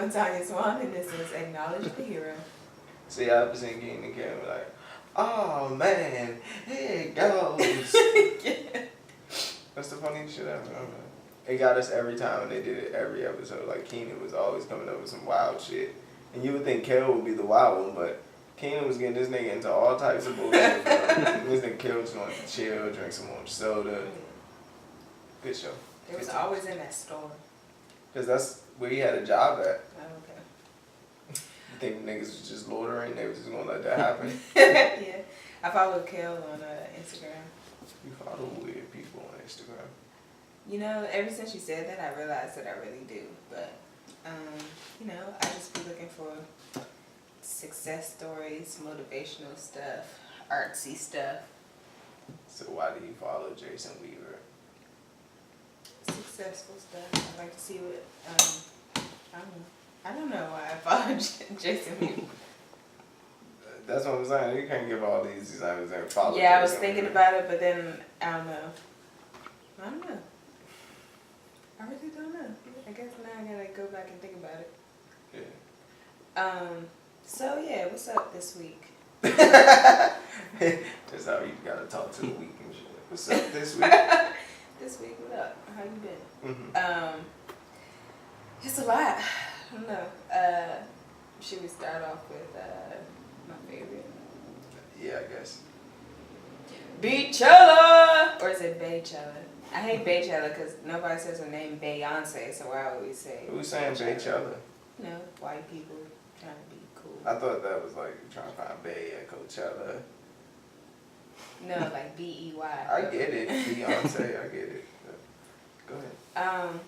LaTonya's wantonness is acknowledge the hero. See, I've seen Keenan and Kevin like, oh man, here it goes. Yeah. That's the funniest shit ever. It got us every time, and they did it every episode. Like, Keenan was always coming up with some wild shit. And you would think Kel would be the wild one, but Keenan was getting this nigga into all types of bullshit. This nigga Kel just wanted to chill, drink some orange soda. Good show. It was always in that store. Because that's where he had a job at. Oh, okay. You think niggas was just loitering? They was just gonna let that happen? Yeah. I follow Kel on Instagram. You follow weird people on Instagram. You know, ever since you said that, I realized that I really do. But, you know, I just be looking for success stories, motivational stuff, artsy stuff. So why do you follow Jason Weaver? Successful stuff. I like to see what, I don't know why I follow Jason Weaver. That's what I'm saying. You can't give all these designers and follow. Yeah, I was thinking about it, but then, I don't know. I really don't know. I guess now I gotta go back and think about it. Yeah. So yeah, what's up this week? That's how you gotta talk to the week and shit. What's up this week? This week, what up? How you been? Mm-hmm. It's a lot. I don't know. Should we start off with my favorite? Yeah, I guess. Beachella! Or is it Baychella? I hate Baychella because nobody says her name Beyonce, so I always say. Who's saying Baychella? You know, white people trying to be cool. I thought that was like trying to find Bay at Coachella. No, like B-E-Y. I get it. Beyonce, I get it. Go ahead.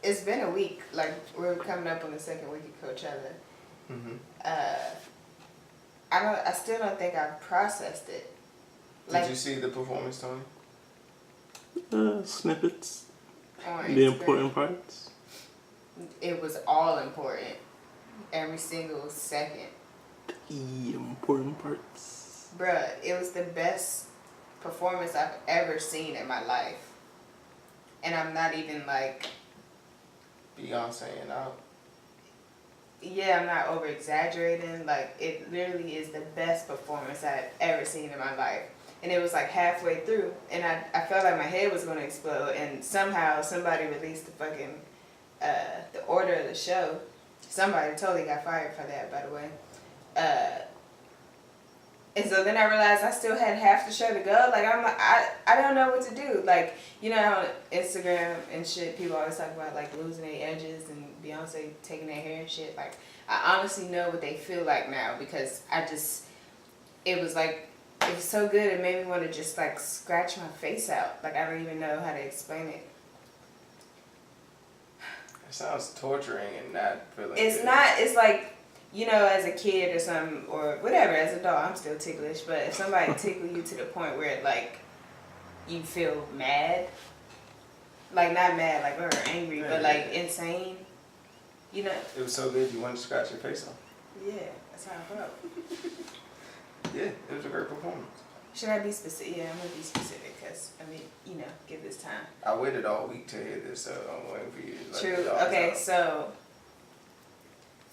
It's been a week. Like, we're coming up on the second week of Coachella. Mm-hmm. I still don't think I've processed it. Did you see the performance, Tony? Snippets. On The Instagram. important parts. It was all important. Every single second. The important parts. Bruh, it was the best performance I've ever seen in my life. And I'm not even like... Beyonce and out. Yeah, I'm not over exaggerating. Like, it literally is the best performance I've ever seen in my life. And it was like halfway through, and I felt like my head was going to explode, and somehow somebody released the fucking, the order of the show. Somebody totally got fired for that, by the way. And so then I realized I still had half the show to go. Like, I'm like, I don't know what to do. Like, you know how on Instagram and shit, people always talk about, like, losing their edges and Beyonce taking their hair and shit. Like, I honestly know what they feel like now, because it was like, it was so good, it made me want to just, like, scratch my face out. Like, I don't even know how to explain it. It sounds torturing and not feeling It's good. not, it's like, you know, as a kid or something, or whatever, as a dog, I'm still ticklish, but if somebody tickle you to the point where, like, you feel mad, like, not mad, like, or angry, but, like, insane, you know? It was so good you wanted to scratch your face off. Yeah, that's how I felt. Yeah, it was a great performance. Should I be specific? Yeah, I'm going to be specific, because, I mean, you know, give this time. I waited all week to hear this, so I'm waiting for you to let True. the dogs Okay, out. so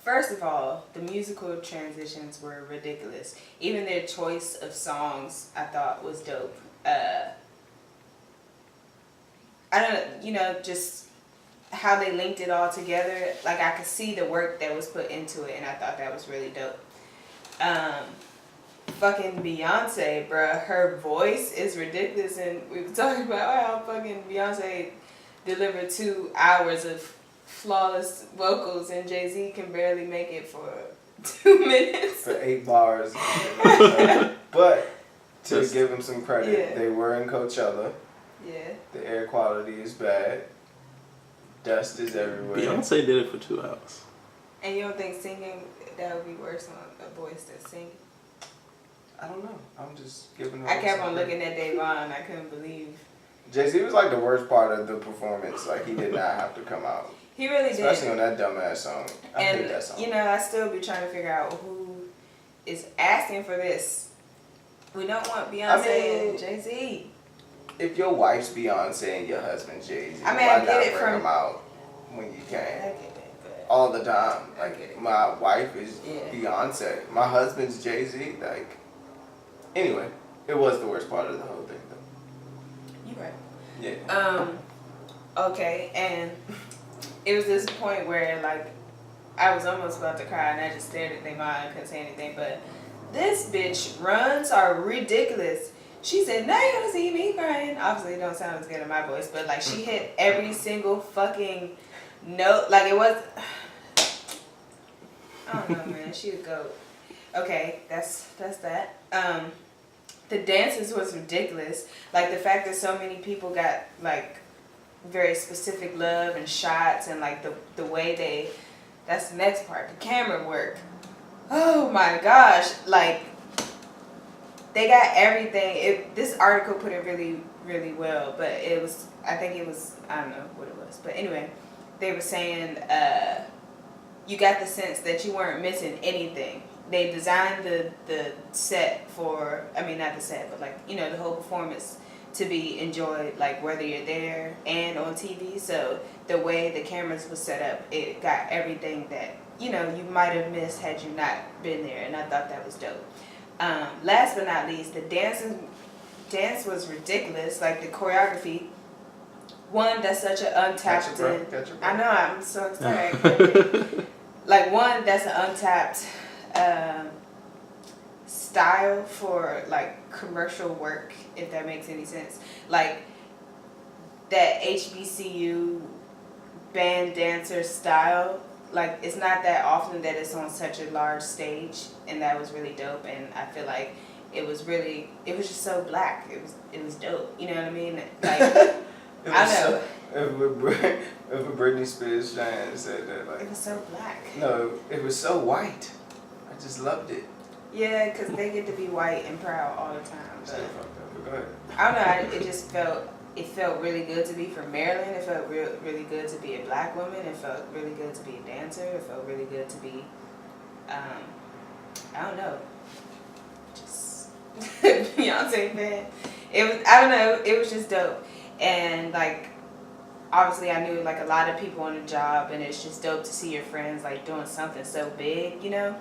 first of all, the musical transitions were ridiculous. Even their choice of songs, I thought, was dope. I don't, you know, just how they linked it all together. Like, I could see the work that was put into it, and I thought that was really dope. Fucking Beyonce, bruh, her voice is ridiculous, and we were talking about how fucking Beyonce delivered 2 hours of flawless vocals, and Jay-Z can barely make it for 2 minutes. For 8 bars. But to give them some credit, Yeah. they were in Coachella. Yeah. The air quality is bad. Dust is everywhere. Beyonce did it for 2 hours. And you don't think singing, that would be worse on a voice that's singing? I don't know. I'm just giving her I kept on some looking at Davon. I couldn't believe. Jay-Z was like the worst part of the performance. Like, he did not have to come out. He really Especially did. on that dumbass song. I hate that song. You know, I still be trying to figure out who is asking for this. We don't want Beyonce and Jay-Z. If your wife's Beyonce and your husband's Jay-Z, I mean, why I get not it bring from- them out? when you I can. get it, but All the time. I get it. Like, my wife is Yeah. Beyonce. My husband's Jay-Z. Like, anyway, it was the worst part of the whole thing, though. you right. Yeah. Okay, and it was this point where, like, I was almost about to cry, and I just stared at their mom and couldn't say anything, but this bitch runs are ridiculous. She said, now you gonna see me crying. Obviously, it don't sound as good in my voice, but, like, she hit every single fucking note. Like, it was... I don't know, man. She a goat. Okay, that's that. The dances was ridiculous. Like, the fact that so many people got, like, very specific love and shots, and, like, the way they... That's the next part. The camera work. Oh, my gosh. Like, they got everything. This article put it really, really well, but it was... I think it was... I don't know what it was. But anyway, they were saying... you got the sense that you weren't missing anything. They designed the set for, I mean, not the set, but, like, you know, the whole performance to be enjoyed, like, whether you're there and on TV. So the way the cameras was set up, it got everything that, you know, you might have missed had you not been there. And I thought that was dope. Last but not least, the dance was ridiculous. Like, the choreography. One, that's such an untapped... Catch your breath. I know, I'm so excited. Like, one, that's an untapped style for, like, commercial work, if that makes any sense. Like, that HBCU band dancer style, like, it's not that often that it's on such a large stage, and that was really dope. And I feel like it was just so black. It was dope. You know what I mean? Like, I know. If a Britney Spears fan said that, like... It was so black. No, it was so white. I just loved it. Yeah, because they get to be white and proud all the time. Still fucked up, but go ahead. I don't know, it just felt really good to be from Maryland. It felt really good to be a black woman. It felt really good to be a dancer. It felt really good to be, I don't know, just Beyonce fan. It was just dope. And, like, obviously I knew, like, a lot of people on the job, and it's just dope to see your friends, like, doing something so big, you know?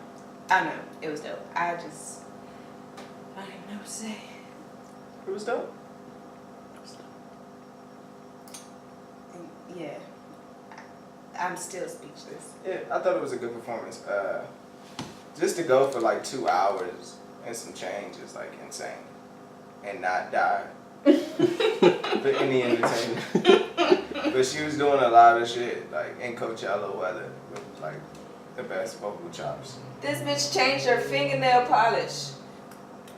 I don't know, it was dope. I don't even know what to say. It was dope. Yeah, I'm still speechless. Yeah, I thought it was a good performance. Just to go for like 2 hours and some change is like insane, and not die for any entertainment. But she was doing a lot of shit like in Coachella weather with like the best vocal chops. This bitch changed her fingernail polish.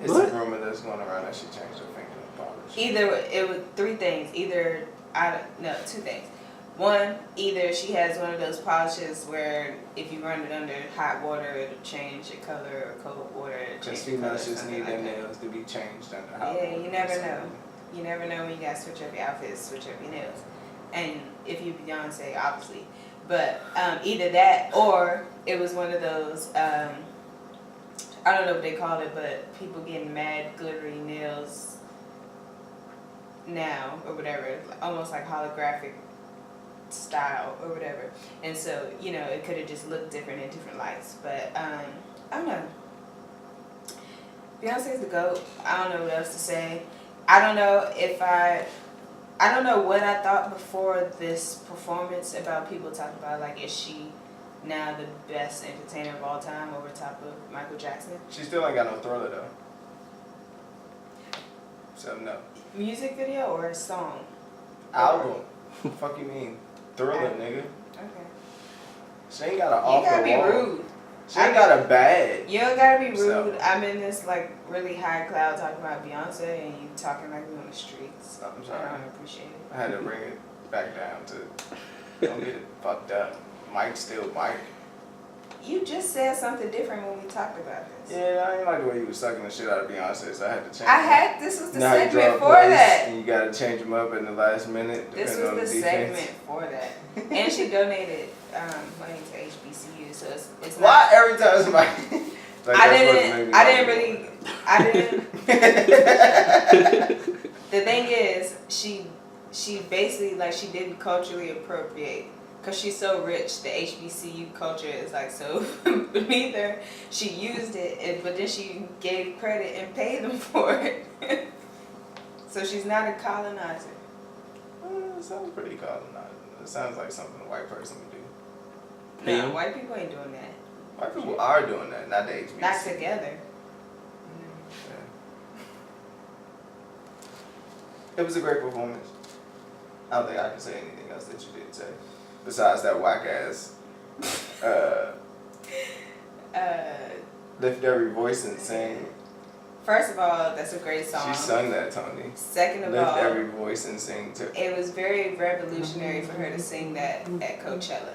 It's What? a rumor that's going around that she changed her fingernail polish. Either it was three things. Two things. One, either she has one of those polishes where if you run it under hot water, it'll change the color, or cold water, it'll change Because the color. females just need their nails to be changed under hot water. Yeah, you never know. You never know when you gotta switch up your outfits, switch up your nails. And if you Beyonce, obviously. But either that or it was one of those, I don't know what they call it, but people getting mad glittery nails now or whatever, almost like holographic style or whatever. And so, you know, it could have just looked different in different lights. But I don't know. Beyonce's the GOAT. I don't know what else to say. I don't know what I thought before this performance about people talking about, like, is she now the best entertainer of all time over top of Michael Jackson? She still ain't got no Thriller though. So no. Music video or a song? Album. Fuck you mean? Thriller, nigga. Okay. She ain't got an You off gotta the be wall. rude. She ain't got a bag. You don't gotta be rude. So- I'm in this, like, really high cloud talking about Beyonce and you talking like we on the streets. I'm I sorry. don't appreciate it. I had to bring it back down to don't get it fucked up. Mike still Mike. You just said something different when we talked about this. Yeah, I ain't like the way you was sucking the shit out of Beyonce, so I had to change. This was the now you segment draw for plays, that. and you gotta change them up in the last minute. This depending on was the defense. segment for that. And she donated money to HBCU, so it's not. Why every time somebody? Like, I didn't. The thing is, she basically, like, she didn't culturally appropriate because she's so rich, the HBCU culture is like so beneath her. She used it, but then she gave credit and paid them for it. So she's not a colonizer. It sounds pretty colonizing. It sounds like something a white person would do. No, white people ain't doing that. White people are doing that, not the HBCU. Not together. Yeah. It was a great performance. I don't think I can say anything else that you didn't say. Besides that whack ass lift every voice and sing. First of all, that's a great song. She sung that, Tony. Second of lift all, every voice and sing too. it was very revolutionary for her to sing that at Coachella.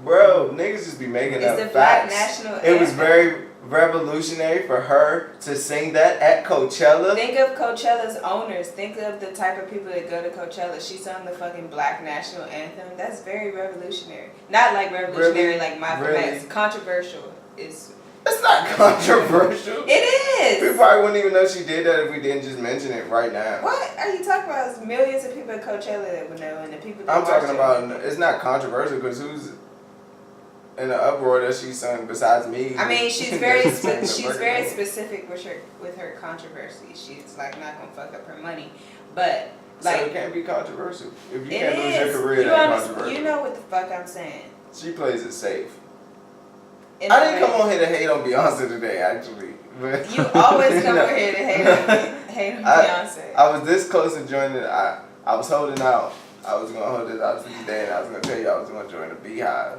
Bro, niggas just be making up It's the Black facts. National It was Anthem. very revolutionary for her to sing that at Coachella. Think of Coachella's owners. Think of the type of people that go to Coachella. She sung the fucking Black National Anthem. That's very revolutionary. Not like revolutionary Really? like Malcolm Really? X. Controversial is. It's not controversial. It is. We probably wouldn't even know she did that if we didn't just mention it right now. What are you talking about? There's millions of people at Coachella that would know, and the people that I'm watch talking it. about, it's not controversial because who's in the uproar that she sung besides me? I mean, she's very That's the she's fucking very thing. specific with her controversy. She's like not gonna fuck up her money, but So like it can't be controversial. If you it can't lose is. your career, You that's understand- controversial. You know what the fuck I'm saying. She plays it safe. In I a didn't way. come on here to hate on Beyonce today, actually. But You always come No. over here to hate on Beyonce. I was this close to joining. I was holding out. I was gonna hold it out for today, and I was gonna tell you I was gonna join the Beehive.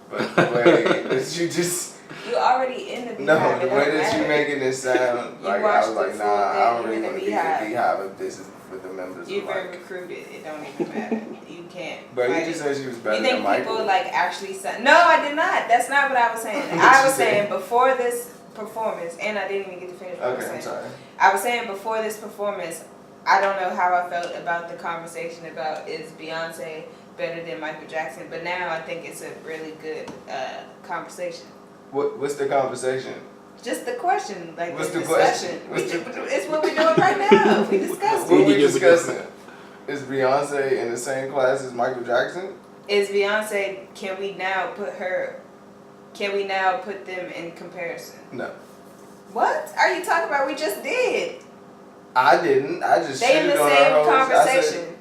But the way that you just You already in the Beehive. no, it the don't way that matter. you making it sound You like I watched was the like, full nah, I don't thing really in want the to be in the Beehive. Beehive if this is for the members. You've of been like. recruited. It don't even matter. You can't. But fight you just it. said she was better You than think Michael. people like actually said? No, I did not. That's not what I was saying. What I you was said? saying before this performance, and I didn't even get to finish what I was Okay, I'm saying. sorry. I was saying before this performance, I don't know how I felt about the conversation about is Beyonce better than Michael Jackson, but now I think it's a really good conversation. What's the conversation? Just the question, like What's the the discussion. question? It's what we're doing right now. We discussed What it. we you give a discussing? Is Beyonce in the same class as Michael Jackson? Is Beyonce? Can we now put them in comparison? No. What are you talking about? We just did. I didn't. I just They in the shitted on same her hoes. I said, conversation.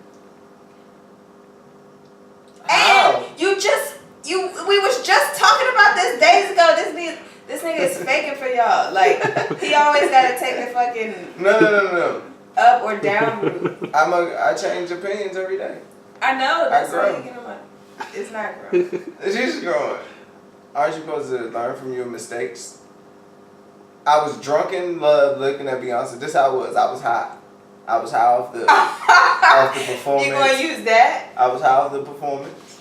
how? And we was just talking about this days ago. This nigga is faking for y'all. Like he always gotta take the fucking No. up or down route. I change opinions every day. I know that's I why grow. you get on my. It's not growing. It's just growing. Aren't you supposed to learn from your mistakes? I was drunk in love looking at Beyonce. This how I was. I was high. I was high off the performance. You gonna use that? I was high off the performance.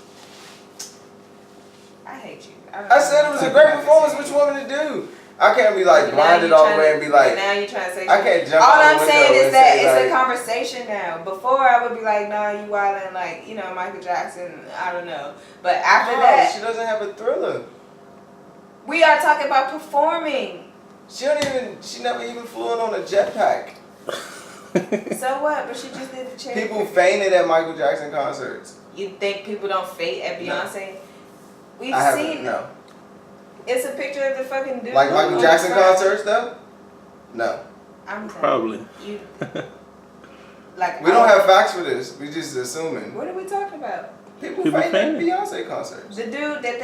I hate you. I said it was a great performance. What you want me to do? I can't be like blinded all the way and be like, now you trying to say I can't jump all out I'm the saying window is and that say, it's like, a conversation now. Before I would be like, nah, you wildin', like, you know, Michael Jackson, I don't know. But after no, that, she doesn't have a thriller. we are talking about performing. She never even flew in on a jetpack. So what? But she just did the chair. People fainted at Michael Jackson concerts. You think people don't faint at Beyonce? We've I seen haven't, no. It's a picture of the fucking dude. Like Michael on Jackson the front. concerts though? No. I'm telling Probably. You, like We don't have facts for this. We just assuming. What are we talking about? People People fainted at fainted. Beyonce concerts. The dude that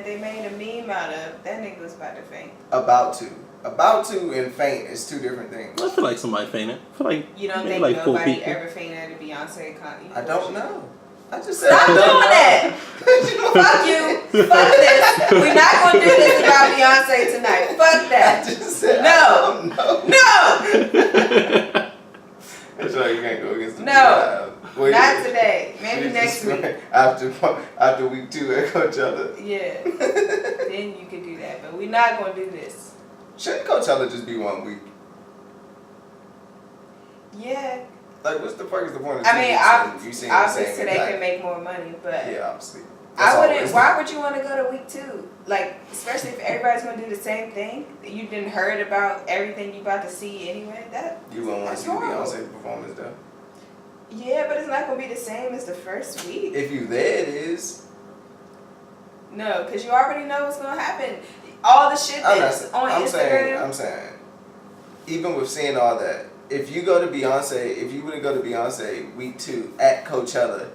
they made a meme out of, that nigga was about to faint. About to and faint is two different things. I feel like somebody fainted. I feel like You don't maybe think like 4 nobody people. ever fainted at a Beyonce concert? I don't know. I just said Stop I doing don't know. that! Fuck you! Fuck this! We're not gonna do this about Beyonce tonight. Fuck I that! just said No. I don't know. No! That's why you can't go against the No. Wait, Not today. Maybe Jesus next week. Christ. After week 2 at Coachella. Yeah. Then you could do that, but we're not gonna do this. Shouldn't Coachella just be 1 week? Yeah. Like, what's the fuck is the point of I mean, you seeing the obviously same they exact- can make more money, but Yeah, obviously. I That's wouldn't. always- Why would you want to go to week 2? Like, especially if everybody's gonna do the same thing. You didn't heard about everything you about to see anyway. You wouldn't want to that's see the horrible. Beyonce performance though. Yeah, but it's not gonna be the same as the first week. If you there, it is. No, because you already know what's gonna happen. All the shit that's on Instagram. I'm saying, even with seeing all that, if you go to Beyonce, if you were to go to Beyonce week 2 at Coachella,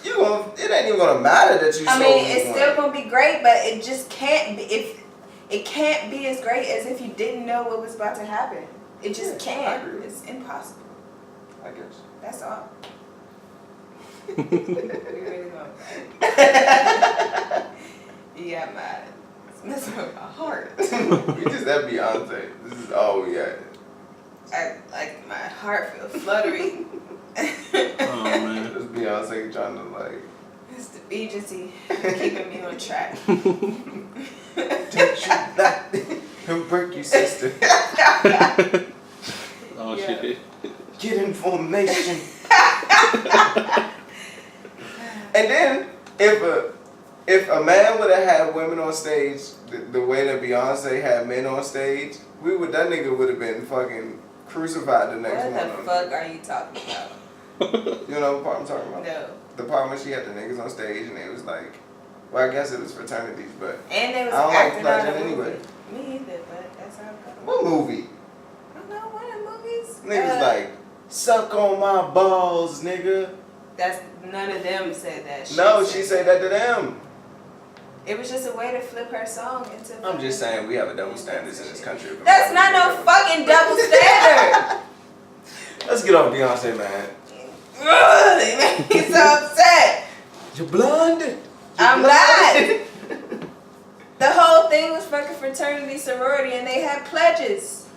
it ain't even gonna matter that you. I mean, it's still gonna be great, but it just can't be. It can't be as great as if you didn't know what was about to happen. It just can't. It's impossible. I guess. That's all. We really gonna fight. You got mad. It's messing with my heart. We just at Beyonce. This is all we at. Like my heart feels fluttery. Oh man. It's Beyonce trying to like. It's the agency keeping me on track. Take you back and break you, sister. Oh Yeah. shit. Get in formation. And then if a man would have had women on stage the way that Beyonce had men on stage, that nigga would have been fucking crucified the next morning. What the fuck are you talking about? You know what part I'm talking about? No. The part when she had the niggas on stage and they was like, well, I guess it was fraternities, but And they was I don't acting like out pledging a movie. anyway. Me either, but that's how it goes. What movie? I don't know, one of the movies. Niggas like, suck on my balls, nigga. That's none of them said that. No, she said that to them. It was just a way to flip her song into. I'm just saying we have a double standards in this country. That's not no fucking double standard. Let's get off Beyonce, man. Ugh, it made me so upset. You're blonde. I'm not. The whole thing was fucking fraternity sorority, and they had pledges.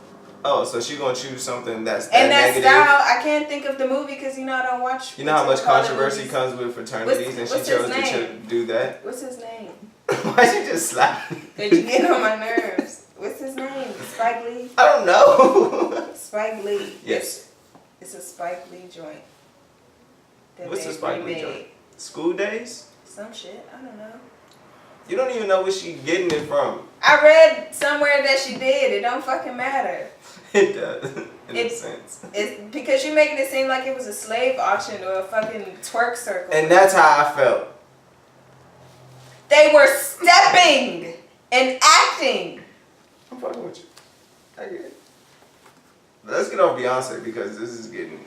Oh, so she gonna choose something that's And that negative? style, I can't think of the movie because I don't watch. You know how much controversy movies. comes with fraternities, and she what's his chose to do that. What's his name? Why'd you just slap me? Did you get on my nerves? What's his name? Spike Lee? I don't know. Spike Lee. Yes. It's a Spike Lee joint. that What's they the Spike Lee remade. joint? School Days? Some shit. I don't know. You don't even know where she getting it from. I read somewhere that she did. It don't fucking matter. It does, in a sense. It's because you're making it seem like it was a slave auction or a fucking twerk circle. And that's how I felt. They were stepping and acting. I'm fucking with you. I get it. Let's get off Beyonce because this is getting...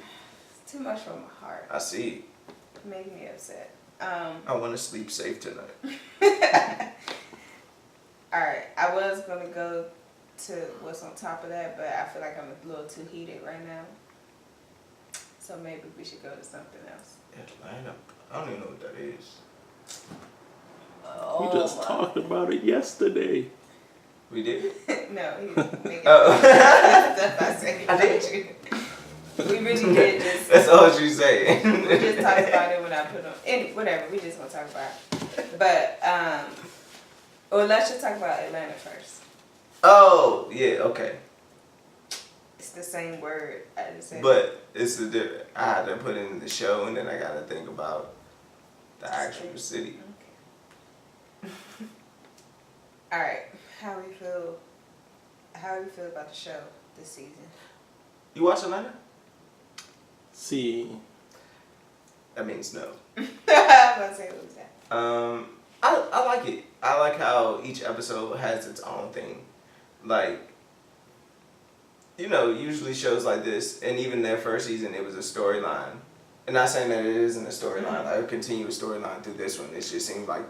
It's too much from my heart. I see. Making me upset. I want to sleep safe tonight. Alright, I was going to go to what's on top of that, but I feel like I'm a little too heated right now. So maybe we should go to something else. Atlanta. I don't even know what that is. We just talked about it yesterday. We did? No, he was making Oh. stuff I said. I did? We really did just... That's all she said. We just talked about it when I put on... whatever, we just gonna talk about it. But, well, let's just talk about Atlanta first. Oh, yeah, okay. It's the same word. I just said. But it's a different... I had to put it in the show and then I got to think about the actual city. Okay. Alright, how do you feel about the show this season? You watch Atlanta? See, That means no. I'm about to say what was that? I like it. I like how each episode has its own thing. Like, you know, usually shows like this, and even their first season, it was a storyline. And not saying that it isn't a storyline, like a continuous storyline through this one. It just seems like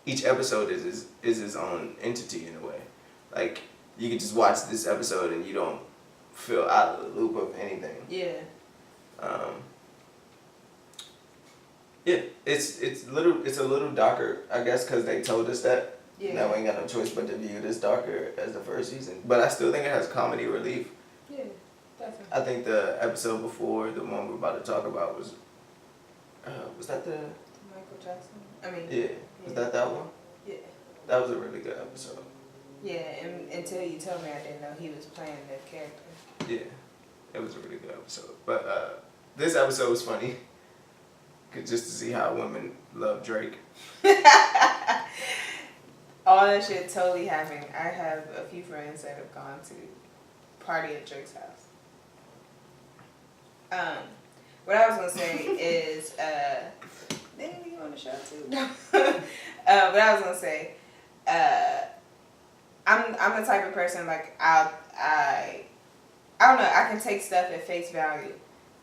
each episode is its own entity in a way. Like, you can just watch this episode and you don't feel out of the loop of anything. Yeah. Yeah, it's a little darker, I guess, because they told us that. Yeah. Now we ain't got no choice but to view this darker as the first season. But I still think it has comedy relief. Yeah, definitely. I think the episode before, the one we're about to talk about, was that the... Michael Jackson? I mean... Yeah. Was that one? Yeah. That was a really good episode. Yeah, and until you told me, I didn't know he was playing that character. Yeah. It was a really good episode. But this episode was funny. Just to see how women love Drake. All that shit totally happened. I have a few friends that have gone to party at Drake's house. what I was gonna say is, didn't you on the show too? No. What I was gonna say, I'm the type of person like I don't know, I can take stuff at face value.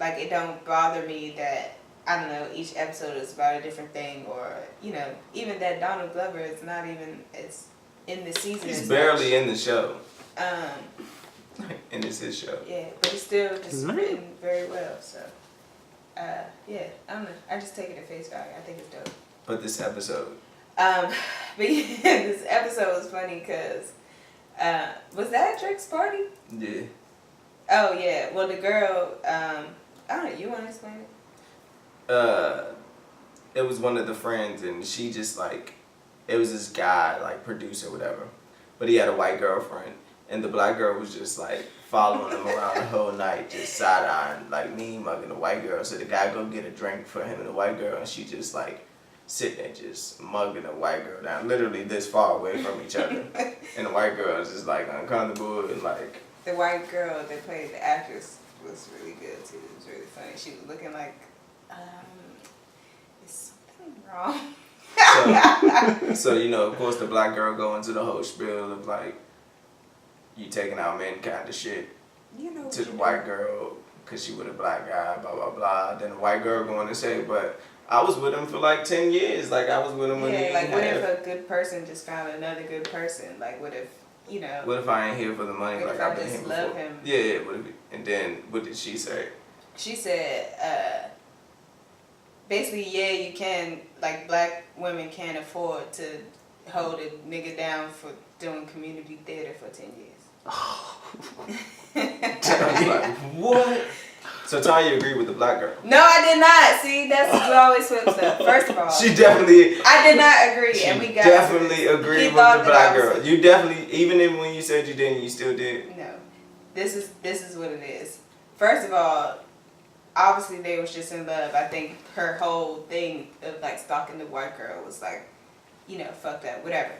Like it don't bother me that I don't know each episode is about a different thing, or you know even that Donald Glover is not even it's in the season. He's barely in the show. And it's his show. Yeah, but he's still just written very well. So, yeah, I don't know. I just take it at face value. I think it's dope. But this episode. But yeah, this episode was funny because was that Drake's party? Yeah. Oh yeah. Well, the girl. I don't know. You want to explain it? It was one of the friends, and she just like, it was this guy like producer, whatever, but he had a white girlfriend. And the black girl was just like following him around the whole night, just side eyeing, like mean mugging the white girl. So the guy go get a drink for him and the white girl, and she just like sitting there just mugging the white girl down, literally this far away from each other. And the white girl is just like uncomfortable and like. The white girl that played the actress was really good too. It was really funny. She was looking like, is something wrong? So you know, of course, the black girl go into the whole spiel of like, you taking out men kind of shit to the white girl because she with a black guy, blah, blah, blah. Then the white girl going to say, but I was with him for like 10 years. Like, I was with him when he like, what if a good person just found another good person? Like, what if, you know. What if I ain't here for the money? What Like, if I I've been just here love before. him? Yeah, what if, and then what did she say? She said, basically, yeah, you can, like, black women can't afford to hold a nigga down for doing community theater for 10 years. I was like, what? So Tanya agreed with the black girl. No, I did not. See, that's what always flips up. First of all, She definitely. I did not agree, and we got definitely agreed with the black girl. You definitely, even when you said you didn't, you still did. No, this is what it is. First of all, obviously they was just in love. I think her whole thing of like stalking the white girl was like, you know, fucked up, whatever.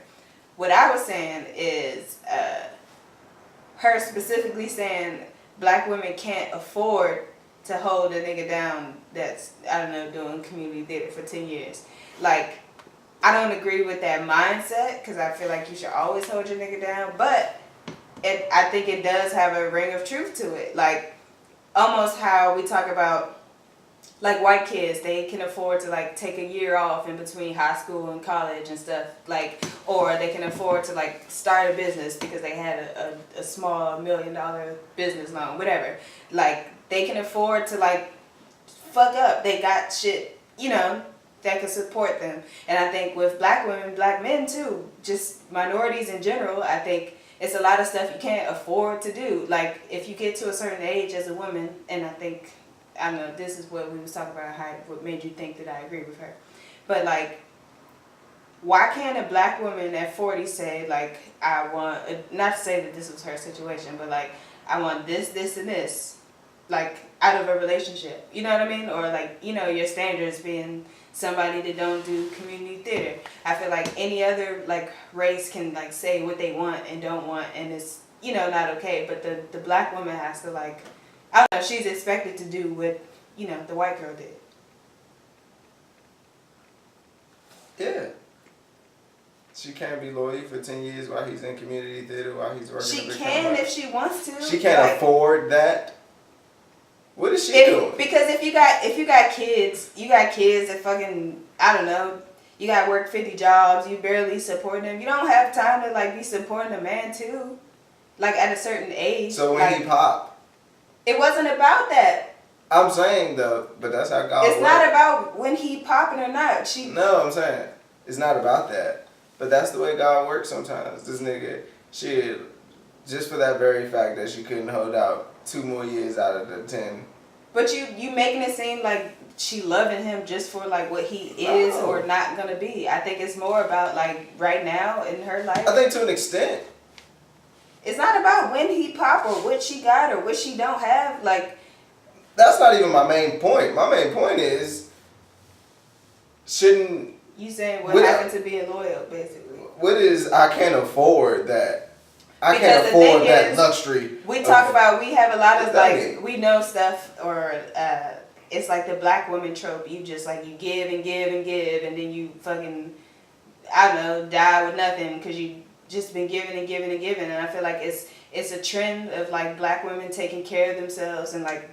What I was saying is, her specifically saying black women can't afford to hold a nigga down that's, I don't know, doing community theater for 10 years. Like, I don't agree with that mindset because I feel like you should always hold your nigga down, but I think it does have a ring of truth to it. Like, almost how we talk about, like, white kids, they can afford to, like, take a year off in between high school and college and stuff, like, or they can afford to, like, start a business because they had a small $1 million business loan, whatever. Like, they can afford to, like, fuck up. They got shit, you know, that can support them. And I think with black women, black men, too, just minorities in general, I think it's a lot of stuff you can't afford to do. Like, if you get to a certain age as a woman, and I know this is what we was talking about, what made you think that I agree with her. But, like, why can't a black woman at 40 say, like, I want, not to say that this was her situation, but, like, I want this, this, and this, like, out of a relationship. You know what I mean? Or, like, you know, your standards being somebody that don't do community theater. I feel like any other, like, race can, like, say what they want and don't want, and it's, you know, not okay. But the black woman has to, like, I don't know, she's expected to do what, you know, the white girl did. Yeah. She can't be loyal for 10 years while he's in community theater, while he's working. She can if she wants to. She can't afford that. What is she doing? Because if you got kids, that fucking, I don't know, you got to work 50 jobs, you barely support them. You don't have time to, like, be supporting a man too, like, at a certain age. So when like, he popped. It wasn't about that. I'm saying though, but that's how God works. It's not about when he popping or not. No, I'm saying it's not about that. But that's the way God works sometimes. This nigga, shit, just for that very fact that she couldn't hold out 2 more years out of the 10. But you making it seem like she loving him just for, like, what he is or not gonna be. I think it's more about, like, right now in her life. I think to an extent. It's not about when he pop or what she got or what she don't have. Like, that's not even my main point. My main point is, shouldn't you saying what happened to being loyal, basically? What is I can't afford that? I Because can't afford that luxury. We talk about, we have a lot of, like, we know stuff, or it's like the black woman trope. You just like you give and give and give, and then you fucking, I don't know, die with nothing because you just been giving and giving and giving. And I feel like it's a trend of like black women taking care of themselves and like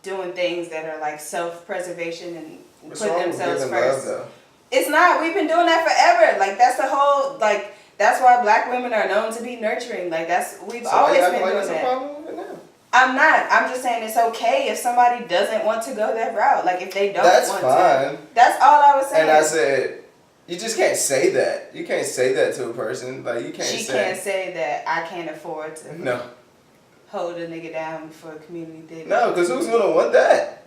doing things that are like self-preservation and putting themselves first. Love, it's not. We've been doing that forever. Like that's the whole like. That's why black women are known to be nurturing. Like we've always been doing that. Problem with it now? I'm not. I'm just saying it's okay if somebody doesn't want to go that route. Like if they don't That's want fine. to. That's all I was saying. And I said, you just can't say that. You can't say that to a person. Like you can't She can't say that I can't afford to hold a nigga down for a community day. No, because who's going to want that?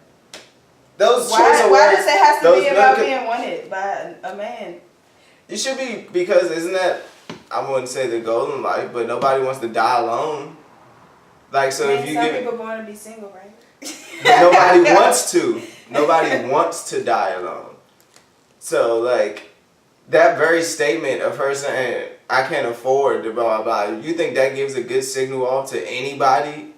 Those why choice of why words, does it have to those be about being wanted by a man? You should be, because isn't that, I wouldn't say the goal in life, but nobody wants to die alone. Like, so if you some give... people born to be single, right? Nobody wants to. Nobody wants to die alone. So, like, that very statement of her saying, I can't afford to blah, blah, blah, you think that gives a good signal off to anybody?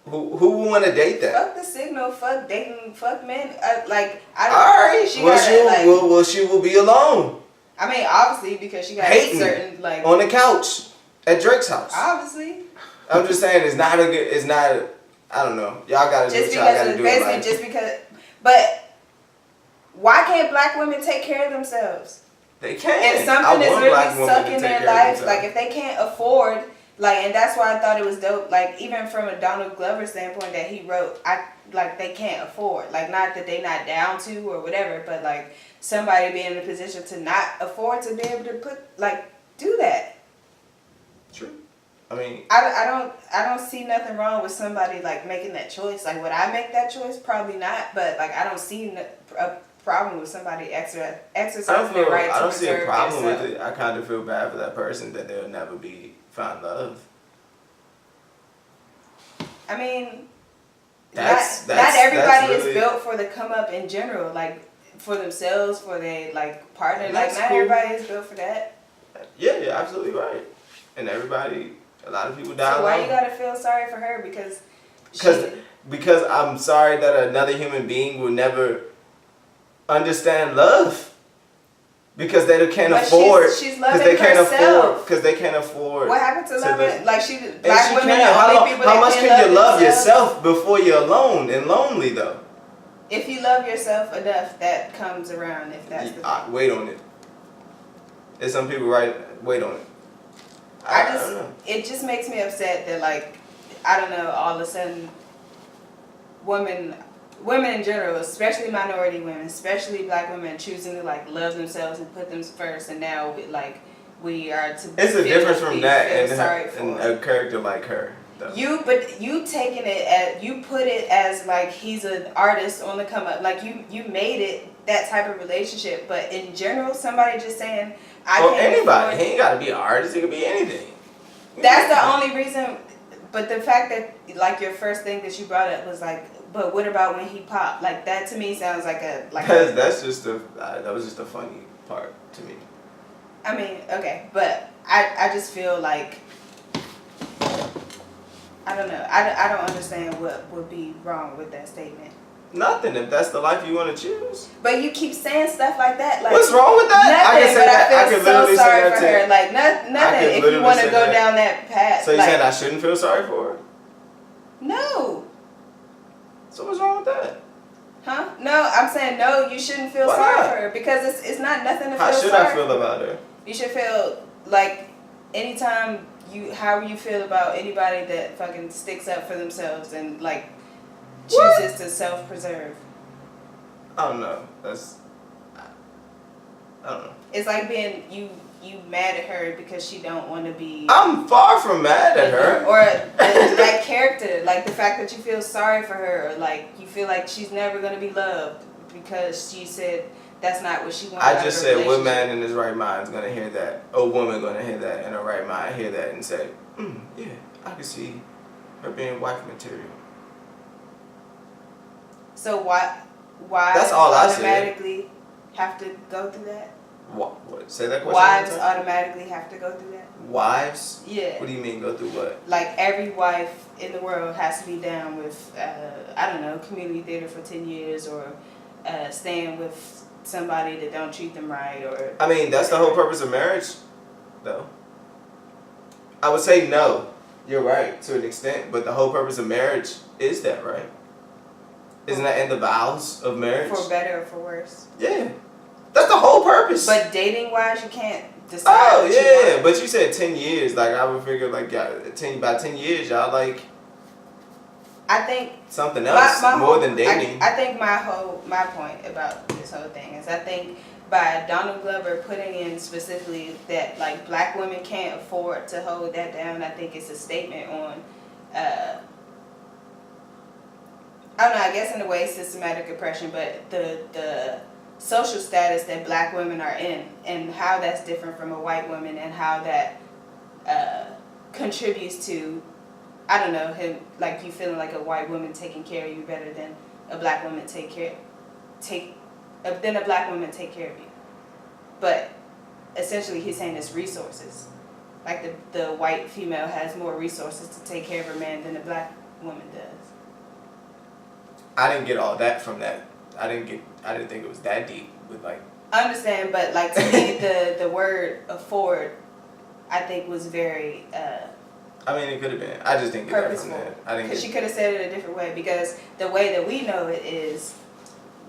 Who would want to date that? Fuck the signal, fuck dating, fuck men. Like, I don't... Alright, she will be alone. I mean, obviously, because she got hating certain, like... on the couch at Drake's house. Obviously. I'm just saying it's not, I don't know. Y'all gotta do what y'all gotta do. Basically, just because... But why can't black women take care of themselves? They can. If something is really stuck in their life, like if they can't afford... Like, and that's why I thought it was dope. Like, even from a Donald Glover standpoint that he wrote, they can't afford. Like, not that they not down to or whatever, but like somebody being in a position to not afford to be able to do that. True. I mean, I don't see nothing wrong with somebody like making that choice. Like, would I make that choice? Probably not. But like, I don't see a problem with somebody exercising their right to I don't see a problem yourself. with it. I kind of feel bad for that person that they'll never find love. I mean, not everybody is built for the come up in general. Like for themselves, for their like partner. Like not everybody is built for that. Yeah, you're absolutely right. And a lot of people die. So why you gotta feel sorry for her? Because I'm sorry that another human being will never understand love. Because they can't afford. She's loving herself. Because they can't afford. What happened to loving? Black women How much can you love yourself before you're alone and lonely though? If you love yourself enough, that comes around. If that's the thing. Wait on it. There's some people wait on it. It just makes me upset that like, I don't know, all of a sudden, women in general, especially minority women, especially black women, choosing to like love themselves and put them first, and now we are to. It's a difference from that and a character like her. Though. You taking it as you put it as like he's an artist on the come up, like you made it that type of relationship, but in general, somebody just saying anybody, he ain't got to be an artist, he could be anything. That's the only reason. But the fact that like your first thing that you brought up was like. But what about when he popped? Like that to me sounds like that was just a funny part to me. I mean, okay, but I just feel like I don't know. I don't understand what would be wrong with that statement. Nothing if that's the life you want to choose. But you keep saying stuff like that. Like what's wrong with that? Nothing. I feel so sorry for her. Like nothing. If you want to go down that path. So you saying I shouldn't feel sorry for her? No. So what's wrong with that? Huh? No, I'm saying no. You shouldn't feel sorry for her because it's not nothing to feel sorry. How should I feel about her? You should feel like anytime however you feel about anybody that fucking sticks up for themselves and like chooses to self-preserve. I don't know. I don't know. It's like being you mad at her because she don't want to be. I'm far from mad at her. Or like character, like the fact that you feel sorry for her, or like you feel like she's never gonna be loved because she said that's not what she wanted. I just said, what man in his right mind is gonna hear that? A woman gonna hear that in her right mind, hear that and say, yeah, I can see her being wife material. So why that's all I automatically have to go through that? What? Say that question. Wives automatically have to go through that. Wives? Yeah. What do you mean go through what? Like every wife in the world has to be down with, I don't know, community theater for 10 years or staying with somebody that don't treat them right or. I mean, that's the whole purpose of marriage, though. I would say no. You're right to an extent, but the whole purpose of marriage is that, right? Isn't that in the vows of marriage? For better or for worse. Yeah. That's the whole purpose. But dating wise, you can't decide. Oh, what yeah. you want. But you said 10 years. Like, I would figure, like, by 10 years, y'all, like, I think something else more than dating. I think my point about this whole thing is I think by Donald Glover putting in specifically that like black women can't afford to hold that down, I think it's a statement on I don't know, I guess in a way systematic oppression, but the social status that black women are in and how that's different from a white woman and how that contributes to, I don't know, him like you feeling like a white woman taking care of you better than a black woman take care of you. But essentially he's saying it's resources. Like the white female has more resources to take care of her man than the black woman does. I didn't get all that from that. I didn't think it was that deep with like. I understand, but like to me the word afford I think was very I mean, it could have been. I just didn't get purposeful. that from that. Because she could have said it a different way. Because the way that we know it is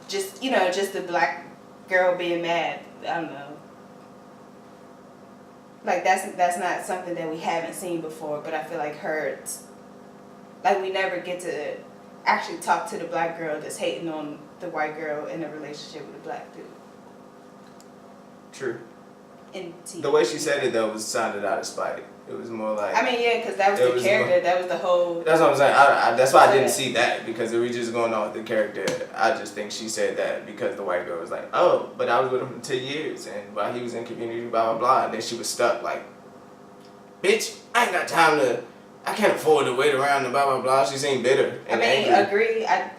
just the black girl being mad. I don't know. Like that's not something that we haven't seen before. But I feel like like we never get to actually talk to the black girl that's hating on the white girl in a relationship with a black dude. True. In TV. The way she said it though sounded out of spite. It was more like. I mean, yeah, because that was the character. That was the whole. That's what I'm saying. That's why I didn't see that, because if we just going on with the character, I just think she said that because the white girl was like, oh, but I was with him for 10 years, and while he was in community, blah blah blah, and then she was stuck like, bitch, I ain't got time to. I can't afford to wait around and blah blah blah. She seemed bitter and angry. Agree. I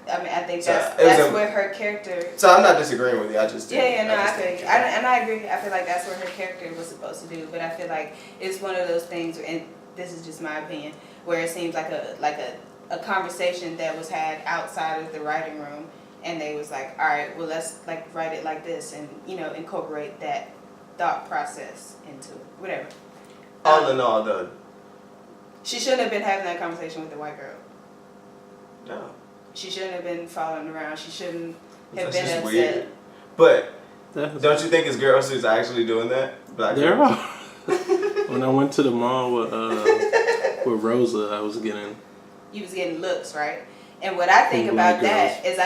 think So, that's where her character. So I'm not disagreeing with you. I just I feel I agree. I feel like that's what her character was supposed to do. But I feel like it's one of those things, and this is just my opinion, where it seems like a conversation that was had outside of the writing room, and they was like, all right, well let's like write it like this, and incorporate that thought process into it. Whatever. All in all, though. She shouldn't have been having that conversation with the white girl. No. She shouldn't have been following around. She shouldn't have That's been just upset. weird. But don't you think it's girls who's actually doing that? Black There girls? are. When I went to the mall with Rosa, I was getting. You was getting looks, right? And what I think From about black that is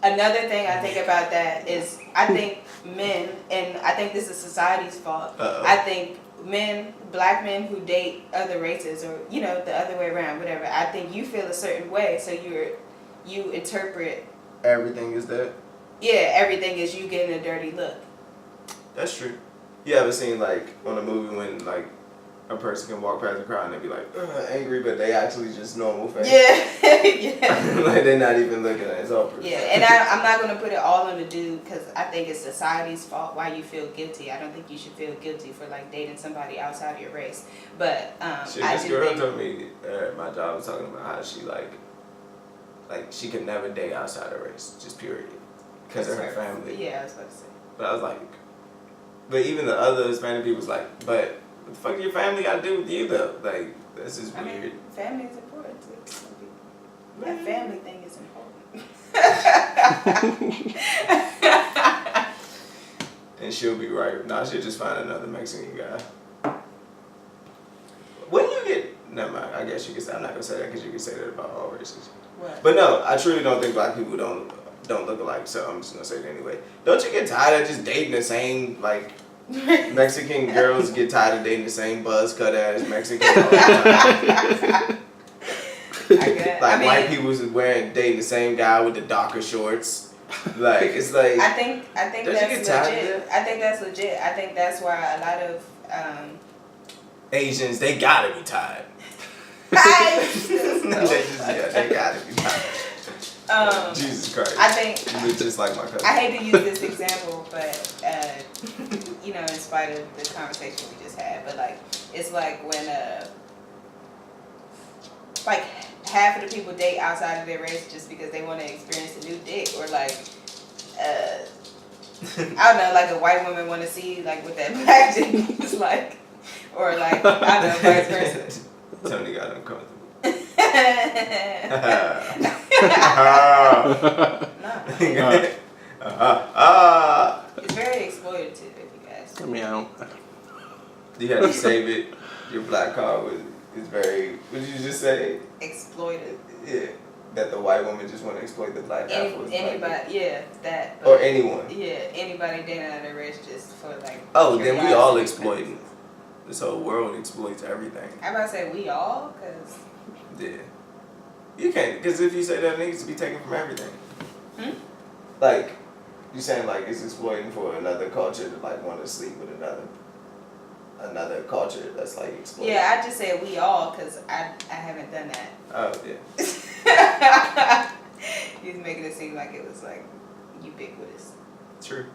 another thing I think about that is I think men, and I think this is society's fault. Uh-oh. I think black men who date other races, or the other way around, whatever. I think you feel a certain way, so you interpret Everything is that? Yeah, everything is you getting a dirty look. That's true. You ever seen like on a movie when like a person can walk past a crowd and they be like angry, but they actually just normal face? Yeah, yeah. Like they're not even looking at it. It's all pretty. Yeah, and I'm not gonna put it all on the dude, because I think it's society's fault why you feel guilty. I don't think you should feel guilty for like dating somebody outside of your race. But This girl told me at my job was talking about how she like she could never date outside her race, just period, because of her family. Yeah, I was about to say. But I was like, but even the other Hispanic people was like, but what the fuck your family got to do with you though? Like that's just weird. I mean, family is important to some people. That family thing is important. And she'll be right. Nah, she'll just find another Mexican guy. When you get, never mind. I guess you can say, I'm not gonna say that because you can say that about all races. What? But no, I truly don't think black people don't look alike. So I'm just gonna say it anyway. Don't you get tired of just dating the same like Mexican girls get tired of dating the same buzz cut ass Mexican all the time? White people dating the same guy with the darker shorts. Like it's like I think that's legit. I think that's legit. I think that's why a lot of Asians, they gotta be tired. They gotta be tired. Jesus Christ. I think you look just like my cousin. I hate to use this example, but in spite of the conversation we just had, but like it's like when like half of the people date outside of their race just because they want to experience a new dick, or like I don't know, like a white woman want to see like what that black dick is like, or like I don't know, vice versa. Tony got uncomfortable. It's very exploitative, if you guys. I mean, I don't. You had to save it. Your black card is very. What did you just say? Exploitive. Yeah, that the white woman just want to exploit the black guy for his Anybody, black yeah, that. or anyone. Yeah, anybody dating out of their race just for like. Oh, then we all curiosity. exploiting. This whole world exploits everything. I'm about to say we all, cause. Yeah. You can't, because if you say that, it needs to be taken from everything. Like, you saying like it's exploiting for another culture to like want to sleep with another culture that's like exploiting. Yeah, I just said we all, cause I haven't done that. Oh yeah. He was making it seem like it was like ubiquitous. True.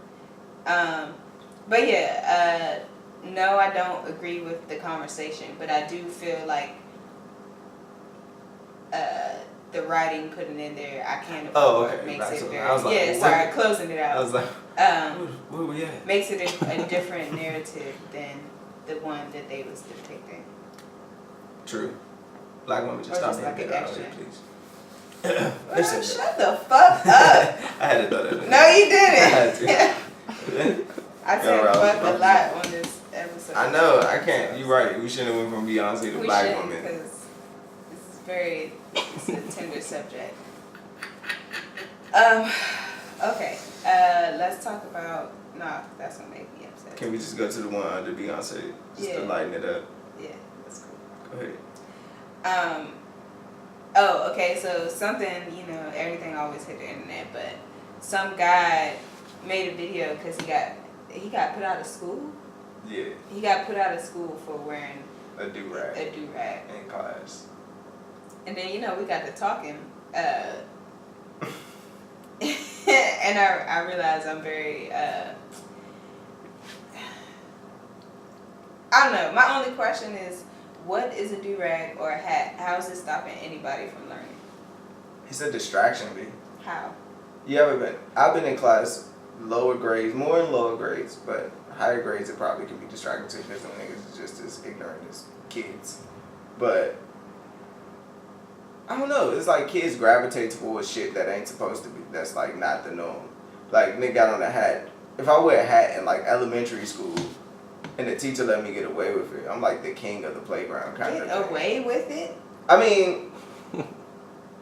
But yeah, no, I don't agree with the conversation, but I do feel like the writing putting in there, I can't afford, makes right, it so very, I was like, yeah, sorry, closing it out. I was like, where we at? Makes it a different narrative than the one that they was depicting. True. Black women just Or stop just like being an bitter out extra. here, please. Well, shut the fuck up. I had to throw that in. No, you I had didn't. to. I said Yeah, fuck right. a lot on this episode. I know, I can't. You're right. We shouldn't have went from Beyonce to We black shouldn't, woman. because it's a tender subject. Okay. Let's talk about. Nah, that's gonna make me upset. Can we just go to the one under Beyonce just to lighten it up? Yeah, that's cool. Go ahead. Oh, okay. So something, everything always hit the internet, but some guy made a video because he got put out of school. Yeah. He got put out of school for wearing A do-rag. a do-rag. In class. And then, we got to talking, and I realized I'm very, I don't know. My only question is, what is a do-rag or a hat? How is it stopping anybody from learning? It's a distraction, B. How? I've been in class, lower grades, more in lower grades, but higher grades it probably can be distracting to because them niggas is just as ignorant as kids. But I don't know. It's like kids gravitate towards shit that ain't supposed to be. That's like not the norm. Like nigga got on a hat. If I wear a hat in like elementary school, and the teacher let me get away with it, I'm like the king of the playground kind of thing. Get away with it? I mean,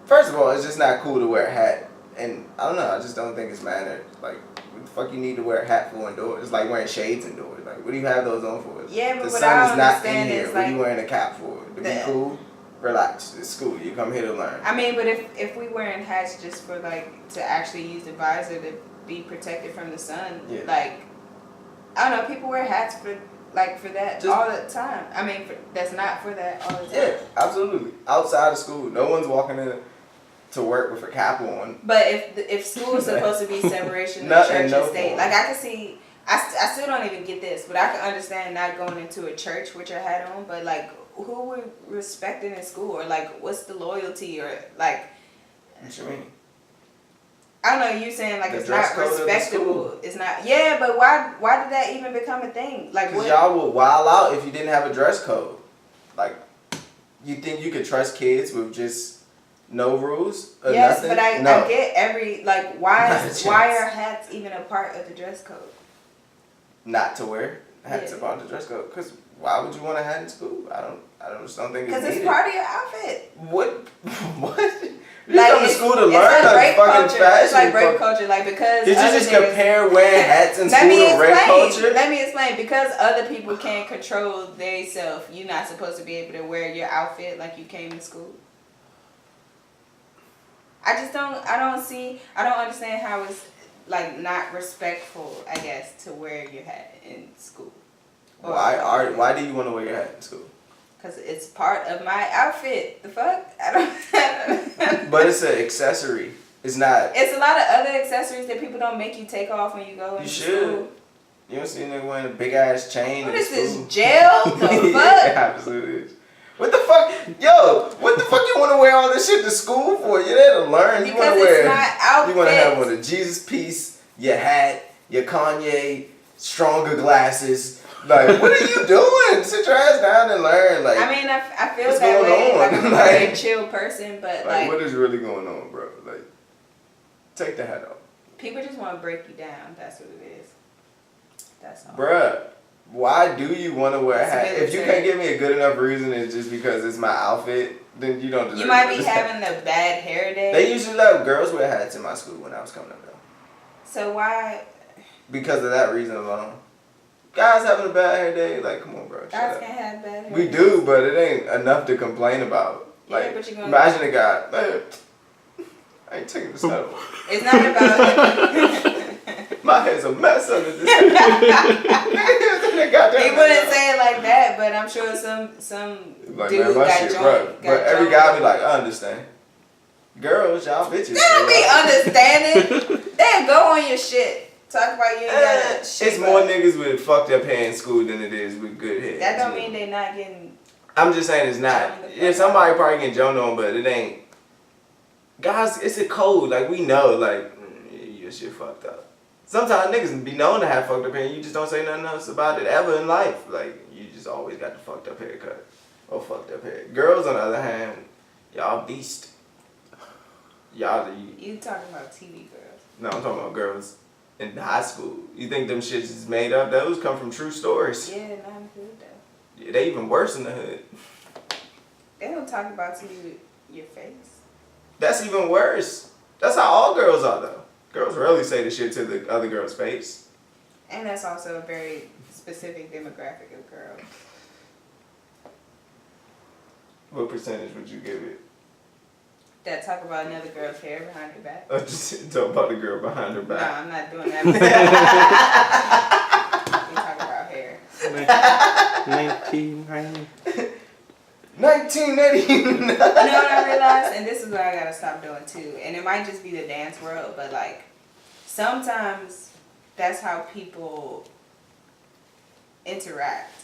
first of all, it's just not cool to wear a hat, and I don't know. I just don't think it's mannered. Like, what the fuck you need to wear a hat for indoors? It's like wearing shades indoors. Like, what do you have those on for? Yeah, but the what sun I is not in understand here. is, What are you like, wearing a cap for? To be cool? Relax. It's school. You come here to learn. I mean, but if we wearing hats just for like to actually use the visor to be protected from the sun, Yeah. like I don't know, people wear hats for that Just- all the time. I mean, that's not for that all the time. Yeah, absolutely. Outside of school, no one's walking in to work with a cap on. But if school is supposed to be separation of Not in church no and state, form. like I can see, I still don't even get this, but I can understand not going into a church with your hat on, but like who we respecting in school, or like what's the loyalty, or like What you mean? I don't know. You saying like The it's dress not code of the respectable? school. It's not. Yeah, but why did that even become a thing? Like Because what? y'all would wild out if you didn't have a dress code. Like, you think you could trust kids with just no rules or Yes, nothing? but I No. get why Not a why chance. are hats even a part of the dress code? Not to wear hats Yeah. about the dress code. Because why would you want a hat in school? I just don't think it's Because needed. it's part of your outfit. What? What? You Like, come to it's- school to it's learn like like rape fucking culture. fashion. It's like rape fuck- culture, like because Did you other just niggas- compare wearing hats in Let school me to rape explain. culture? Let me explain. Because other people can't control their self, you're not supposed to be able to wear your outfit like you came to school. I don't understand how it's like not respectful, I guess, to wear your hat in school. Why do you want to wear your hat in school? Because it's part of my outfit. The fuck? I don't But it's an accessory. It's not. It's a lot of other accessories that people don't make you take off when you go into school. You should. You don't see a nigga wearing a big ass chain. What in is school. this, gel? The fuck? Yeah, absolutely. What the fuck? Yo, what the fuck you want to wear all this shit to school for? You're there to learn. Because you want to it's wear. not outfits. You want to have on a Jesus piece, your hat, your Kanye, stronger glasses. Like, what are you doing? Sit your ass down and learn. Like, I mean, I feel what's that going way. on? Like, I'm a Like- very chill person, but like what is really going on, bro? Like, take the hat off. people just want to break you down. That's what it is. That's all. Bruh, why do you want to wear a It's hat? military. If you can't give me a good enough reason, it's just because it's my outfit, then you don't deserve You might it. be having a bad hair day. They usually let girls wear hats in my school when I was coming up though. So why? Because of that reason alone. Guys having a bad hair day, like, come on, bro. shut Guys up. can't have bad hair. We days. do, but it ain't enough to complain about. Yeah, Like, but you're gonna- imagine a guy, man, I ain't taking this hat off. It's not about. My hair's a mess under this hat. He wouldn't say it like that, but I'm sure some Like, dude man, my got shit joined. rough. got But every joined. guy be like, I understand. Girls, y'all bitches. They don't be understanding. They go on your shit. Talk about you ain't got shit. It's more but niggas with fucked up hair in school than it is with good hair. that don't mean they not getting. I'm just saying it's not. Joned the fuck Yeah, somebody probably getting joned on, but it ain't. Guys, it's a code. Like, we know, like, your shit fucked up. Sometimes niggas be known to have fucked up hair and you just don't say nothing else about it ever in life. Like, you just always got the fucked up haircut or fucked up hair. Girls, on the other hand, y'all beast. Y'all, You talking about TV girls? no, I'm talking about girls in high school. You think them shits is made up? Those come from true stories. Yeah, not in the hood though. Yeah, they even worse in the hood. They don't talk about you with your face. That's even worse. That's how all girls are, though. Girls rarely say the shit to the other girl's face. And that's also a very specific demographic of girls. What percentage would you give it? That talk about another girl's hair behind her back. I just talk about the girl behind her No, back. I'm not doing that. We talk about hair. 1990. 1980. You know what I realized? And this is what I gotta stop doing too. And it might just be the dance world, but like sometimes that's how people interact.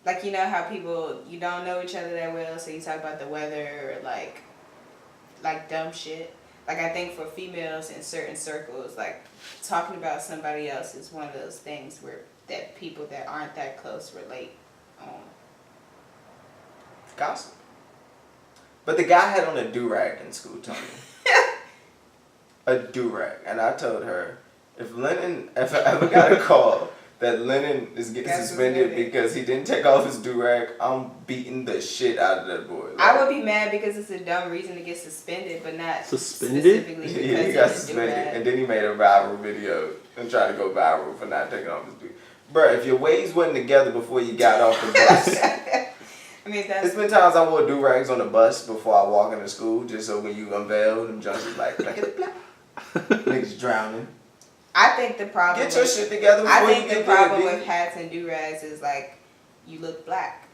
Like, you know how people, you don't know each other that well, so you talk about the weather or like dumb shit. Like, I think for females in certain circles, like talking about somebody else is one of those things where that people that aren't that close relate on. Gossip. But the guy had on a durag in school, Tony. A durag. And I told her, if I ever got a call that Lennon is getting That's suspended suspended. because he didn't take off his durag, I'm beating the shit out of that boy. I would be mad because it's a dumb reason to get suspended, but not Suspended? specifically because Yeah, he got of the suspended, durag. and then he made a viral video and tried to go viral for not taking off his durag. Bruh, if your waves wasn't together before you got off the bus. I mean, There's that's been times I wore do-rags on the bus before I walk into school, just so when you unveil, them junks is like, niggas drowning. I think the problem. Get your with, shit together before I you think get the problem there, with hats and do-rags is like you look black.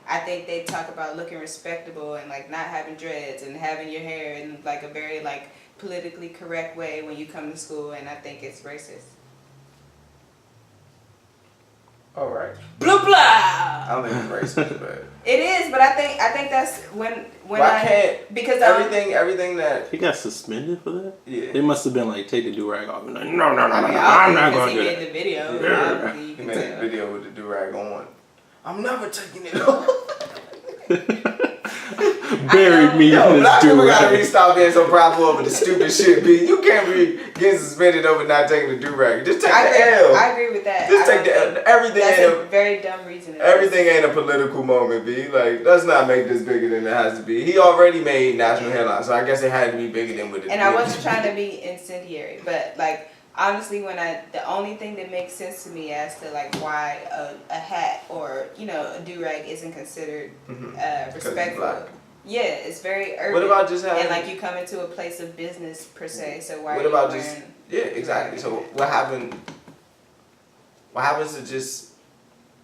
I think they talk about looking respectable and like not having dreads and having your hair in like a very like politically correct way when you come to school, and I think it's racist. All right. Blah blah. I don't think it's racist, but It is, but I think that's when why can't because everything that He got suspended for that? yeah. They must have been like, take the do-rag off. And like, no, I mean, I'm not because going to he do made that. the video. Yeah. Obviously, you He can made a tell. video with the do-rag on. I'm never taking it off. Buried me Yo, in this black people gotta do-rag. stop being so proudful over the stupid shit, B. You can't be getting suspended over not taking the do-rag. Just take the L. I agree with that. Just I take don't the think- L. Everything That's ain't a very dumb reason. everything ain't a political moment, B. Like, let's not make this bigger than it has to be. He already made national headlines, so I guess it had to be bigger than what it And is. I wasn't trying to be incendiary, but like honestly, the only thing that makes sense to me as to like why a hat or a do-rag isn't considered Because it's respectful. black. Yeah, it's very urban. What about just having... and like you come into a place of business per se, so why? What are about you just... wearing Yeah, exactly. So what happens to just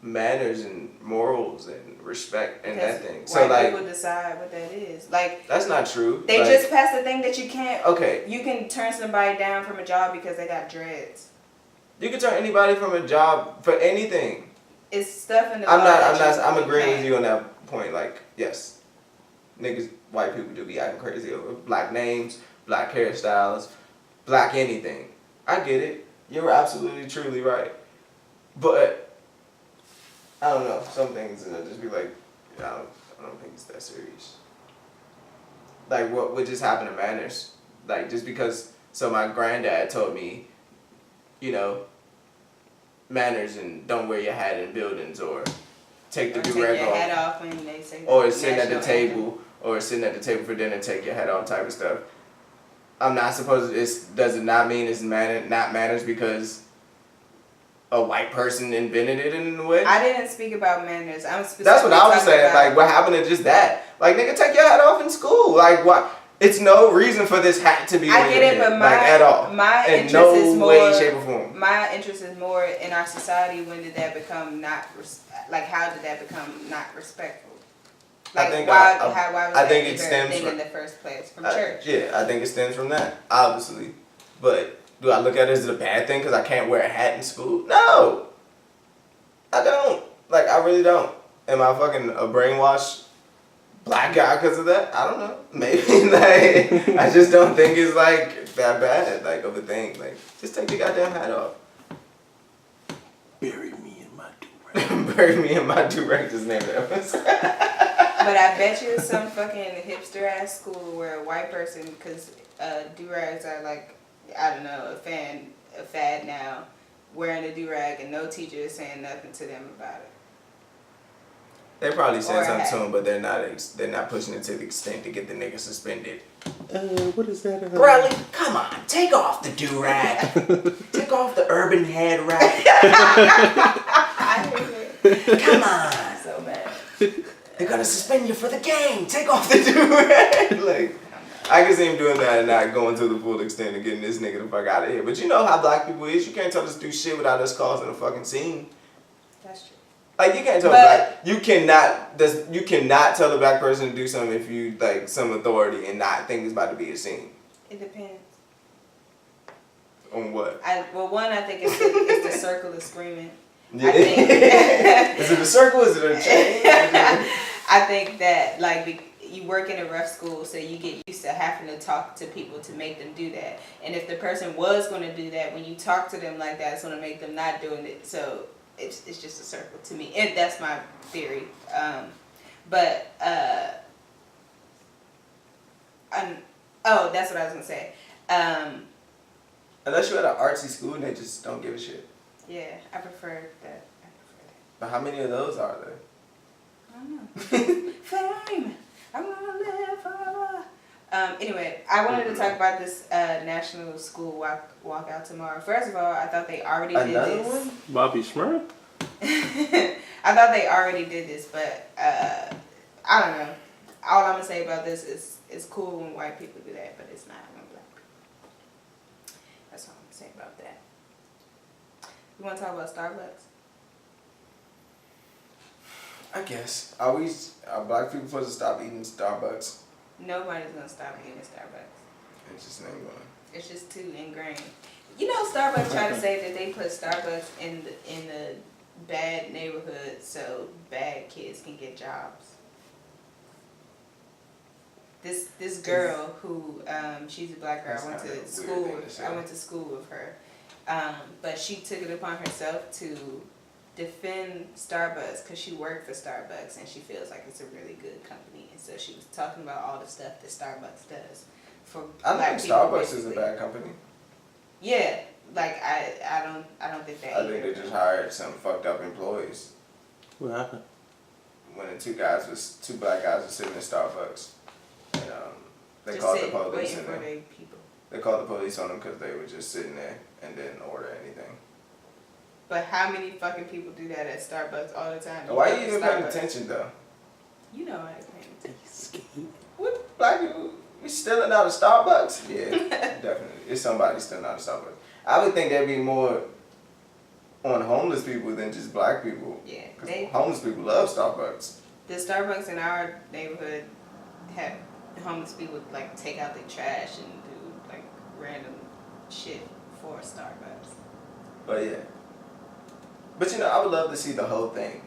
manners and morals and respect and Because that thing. white So like, people decide what that is. Like that's not true. they like, just passed the thing that you can't. Okay. You can turn somebody down from a job because they got dreads. You can turn anybody from a job for anything. It's stuff in the. I'm agreeing with you on that point. Like, yes, niggas, white people do be acting crazy over black names, black hairstyles, black anything. I get it. You're absolutely, truly right. But I don't know. Some things it'll just be like, I don't think it's that serious. Like what just happened to manners? Like just because. So my granddad told me, you know, manners and don't wear your hat in buildings or take the durag off. Hat off when they say or sitting at the table or sitting at the table for dinner, take your hat off type of stuff. I'm not supposed to, does it not mean it's not manners because a white person invented it in a way? I didn't speak about manners. I'm specifically That's what I was saying. about, like, what happened to just that? Like, nigga, take your hat off in school. Like, what? It's no reason for this hat to be. I get it, but at all. My in interest no is more. way, shape, or form. My interest is more in our society. When did that become not? Like, how did that become not respectful? Like, why was that it stems thing from, in the first place from church? Yeah, I think it stems from that, obviously. But do I look at it as a bad thing because I can't wear a hat in school? No, I don't. Like, I really don't. Am I fucking a brainwashed black guy because of that? I don't know. Maybe. Like, I just don't think it's like that bad, like, of a thing. Like, just take the goddamn hat off. Bury me in my durag. Bury me in my durag. Just name it episode. But I bet you it's some fucking hipster ass school where a white person, because durags are like, I don't know, a fad now, wearing a durag and no teacher is saying nothing to them about it. They probably said Or something to him, but they're not pushing it to the extent to get the nigga suspended. What is that? Bradley, come on, take off the durag. Take off the urban head wrap. I hate it. Come on. I'm so mad. They're gonna suspend you for the game. Take off the durag. Like, I can see him doing that and not going to the full extent of getting this nigga the fuck out of here. But you know how black people is. You can't tell us to do shit without us causing a fucking scene. That's true. Like, you can't tell you cannot tell a black person to do something if you like some authority and not think it's about to be a scene. It depends. On what? I think it's the circle of screaming. Yeah. I think, is it a circle? Is it a chain? I think that you work in a rough school, so you get used to having to talk to people to make them do that. And if the person was going to do that, when you talk to them like that, it's going to make them not doing it. So it's just a circle to me. And that's my theory. That's what I was going to say. Unless you're at an artsy school and they just don't give a shit. Yeah, I prefer that. But how many of those are there? I don't know. Fame. I'm gonna live forever. Anyway, I wanted to talk about this National School Walkout tomorrow. First of all, I thought they already did this. One? Bobby Smurf? I thought they already did this, but I don't know. All I'm gonna say about this is it's cool when white people do that, but it's not when black people. That's all I'm gonna say about that. You want to talk about Starbucks? I guess. Are black people supposed to stop eating Starbucks? Nobody's gonna stop eating Starbucks. It's just not going. It's just too ingrained. You know, Starbucks try to say that they put Starbucks in the bad neighborhood so bad kids can get jobs. This girl who she's a black girl. I went to school with her, but she took it upon herself to defend Starbucks because she worked for Starbucks and she feels like it's a really good company, and so she was talking about all the stuff that Starbucks does for black people. I think Starbucks is a bad company. Yeah, like I don't think that. I think they just hired some fucked up employees. What happened? When the two black guys were sitting in Starbucks, and they just called the police waiting and for their people. they called the police on them because they were just sitting there and didn't order anything. But how many fucking people do that at Starbucks all the time? Why are you even paying attention though? You know I ain't paying attention. What black people? We stealing out of Starbucks? Yeah, definitely. It's somebody stealing out of Starbucks. I would think there'd be more on homeless people than just black people. Yeah, 'Cause homeless people love Starbucks. the Starbucks in our neighborhood have homeless people like take out their trash and do like random shit for Starbucks. But yeah. But you know, I would love to see the whole thing.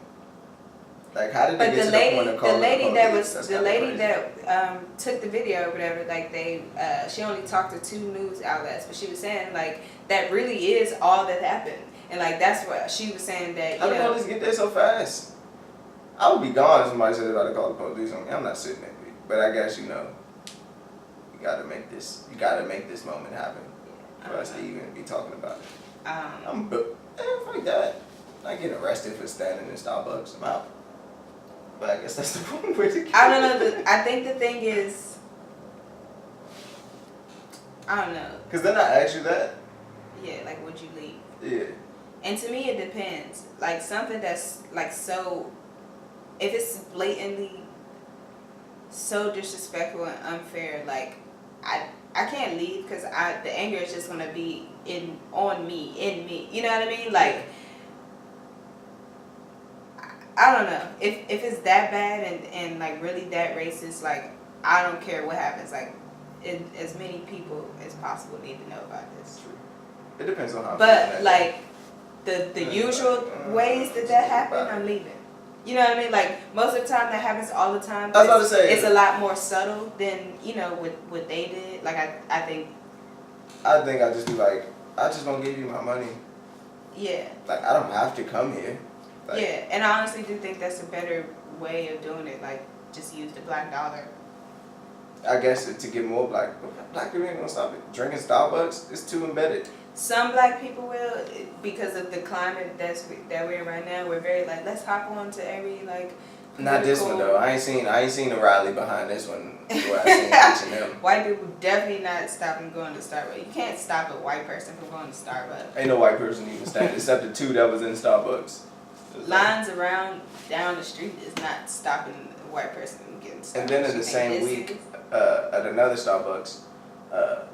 Like, how did they get to the point of calling the lady that took the video or whatever, like she only talked to 2 news outlets, but she was saying like that really is all that happened, and like that's what she was saying that. How did all this get there so fast? I would be gone if somebody said about to call the police on me. I'm not sitting there, but I guess you gotta make this moment happen for us to even be talking about it. Fuck that. I get arrested for standing in Starbucks. I'm out. But I guess that's the point where to I don't know. I think the thing is, I don't know. Because then I ask you that. Yeah, like would you leave? Yeah. And to me, it depends. Like something that's like so, if it's blatantly so disrespectful and unfair, like I can't leave because the anger is just gonna be in me. You know what I mean? Like. I don't know if it's that bad and like really that racist. Like I don't care what happens. Like as many people as possible need to know about this. True. It depends on how. But like the usual ways that happen, I'm leaving. You know what I mean? Like most of the time that happens all the time. I was about to say it's a lot more subtle than what they did. Like I think. I think I'd just be like, I just don't give you my money. Yeah. Like I don't have to come here. Like, yeah, and I honestly do think that's a better way of doing it. Like, just use the black dollar. I guess to get more black people ain't gonna stop it. Drinking Starbucks is too embedded. Some black people will, because of the climate that we're in right now. We're very like, let's hop on to every like. Not this one though. I ain't seen a rally behind this one. Where I seen H&M. White people definitely not stopping going to Starbucks. You can't stop a white person from going to Starbucks. Ain't no white person even standing except the 2 that was in Starbucks. Lines around down the street is not stopping a white person from getting Starbucks. And then in the same week, at another Starbucks,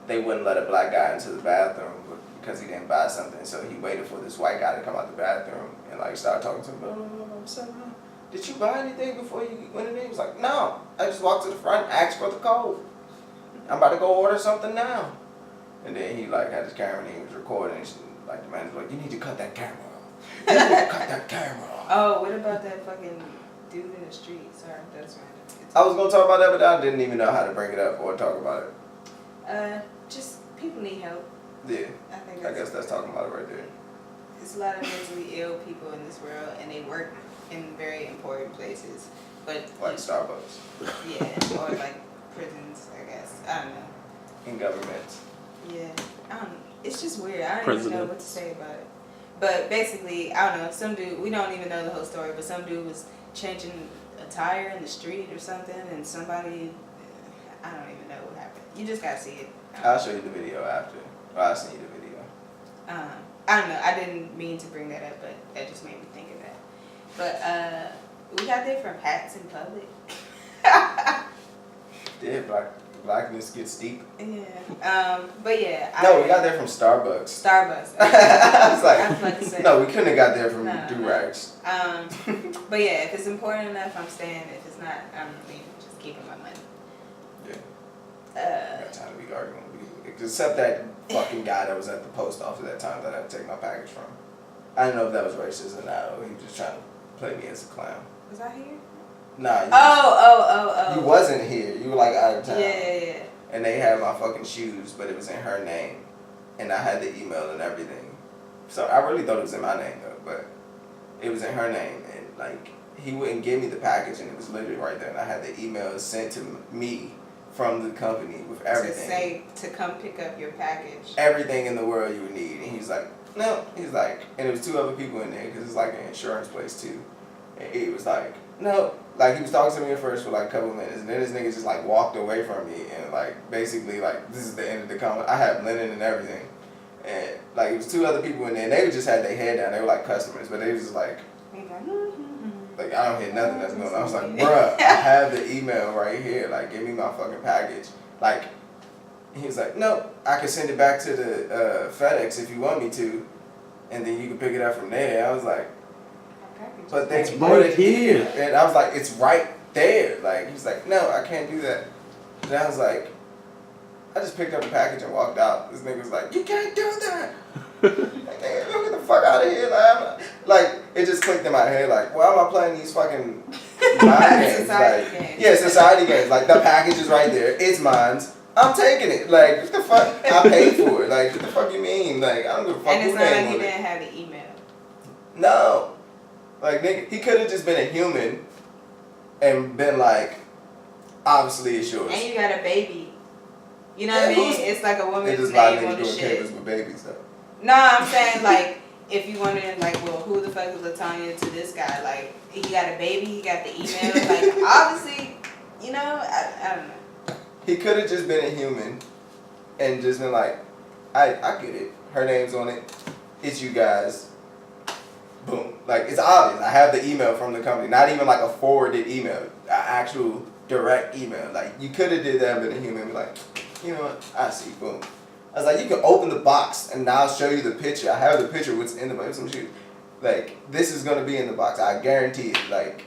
they wouldn't let a black guy into the bathroom because he didn't buy something. So he waited for this white guy to come out the bathroom and like start talking to him. Did you buy anything before you went in there? He was like, no. I just walked to the front, asked for the code. I'm about to go order something now. And then he like had his camera and he was recording. And like the man was like, you need to cut that camera off. You need to cut that camera off. Oh, what about that fucking dude in the street? Sorry, that's random. I was gonna talk about that, but I didn't even know how to bring it up or talk about it. Just people need help. Yeah. I guess that's talking about it right there. There's a lot of mentally ill people in this world, and they work in very important places, but like Starbucks. Yeah, or like prisons, I guess. I don't know. In government. Yeah, I don't know. It's just weird. I don't even know what to say about it. But basically, I don't know. Some dude, we don't even know the whole story, but some dude was changing a tire in the street or something, and somebody, I don't even know what happened. You just gotta see it. I'll show you the video after. Well, I'll send you the video. I don't know. I didn't mean to bring that up, but that just made me think of that. But we got there from hats in public. Yeah, blackness gets steep. Yeah. But yeah. No, we got there from Starbucks. Starbucks. I was like, I was about to say. No, we couldn't have got there from Durags. But yeah, if it's important enough, I'm staying. If it's not, I'm leaving. Just keeping my money. Yeah. I got time to be arguing with you. Except that fucking guy that was at the post office at that time that I had to take my package from. I didn't know if that was racist or not, or he was just trying to play me as a clown. Was I here? Nah. Oh. You wasn't here. You were like out of town. Yeah. And they had my fucking shoes, but it was in her name. And I had the email and everything. So I really thought it was in my name though, but it was in her name. And like, he wouldn't give me the package and it was literally right there. And I had the email sent to me from the company with everything. To come pick up your package. Everything in the world you would need. And he's like, no. He's like, and there was 2 other people in there because it's like an insurance place too. And he was like, no. Like, he was talking to me at first for like a couple of minutes, and then this nigga just like walked away from me, and like basically like this is the end of the conversation. I had linen and everything, and like it was 2 other people in there, and they just had their head down. They were like customers, but they was just like I don't hear nothing that's going on. I was like, bruh, I have the email right here. Like, give me my fucking package. Like, he was like, no, I can send it back to the FedEx if you want me to. and then you can pick it up from there. I was like, Package. but they It's brought right it here. here. And I was like, it's right there. Like, he's like, no, I can't do that. And I was like, I just picked up the package and walked out. This nigga was like, you can't do that. Like, nigga, get the fuck out of here. Like, it just clicked in my head, like, why am I playing these fucking mind games? Society Like, games. yeah, society games. Like, the package is right there. It's mine. I'm taking it. Like, what the fuck? I paid for it. Like, what the fuck you mean? Like, I don't give a fuck And who it's not like name he on it. didn't have the email. No. Like, nigga, he could have just been a human and been like, obviously it's yours. And you got a baby. You know what I mean? It's like a It woman's just a lot of name on niggas the doing shit. capers with babies, though. No, I'm saying like, if you wondering like, well, who the fuck is LaTonya to this guy? Like, he got a baby, he got the email. Like, obviously, you know, I don't know. He could have just been a human and just been like, I get it. Her name's on it. It's you guys. Boom. Like, it's obvious. I have the email from the company. Not even like a forwarded email. An actual direct email. Like, you could have did that and been a human and be like, you know what? I see. Boom. I was like, you can open the box and now I'll show you the picture. I have the picture what's in the box. Some shit. Like, this is going to be in the box. I guarantee it. Like,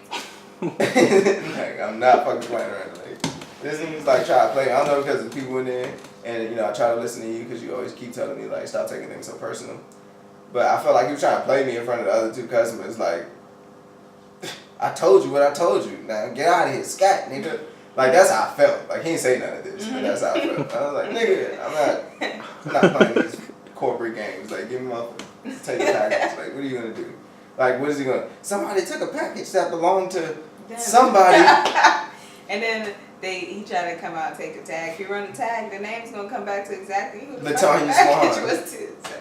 like, I'm not fucking playing around. Like, this nigga's like trying to play. I don't know because the people in there, and you know, I try to listen to you because you always keep telling me like stop taking things so personal. But I felt like he was trying to play me in front of the other two customers. Like, I told you what I told you. Now get out of here, scat, nigga. Like, that's how I felt. Like, he didn't say none of this, but that's how I felt. I was like, nigga, I'm not playing these corporate games. Like, give me my take the package. Like, what are you gonna do? Like, what is he gonna? Somebody took a package that belonged to somebody. And then he tried to come out and take a tag. If you run a tag, the name's gonna come back to exactly who the LaTonya package Swan. was to. So,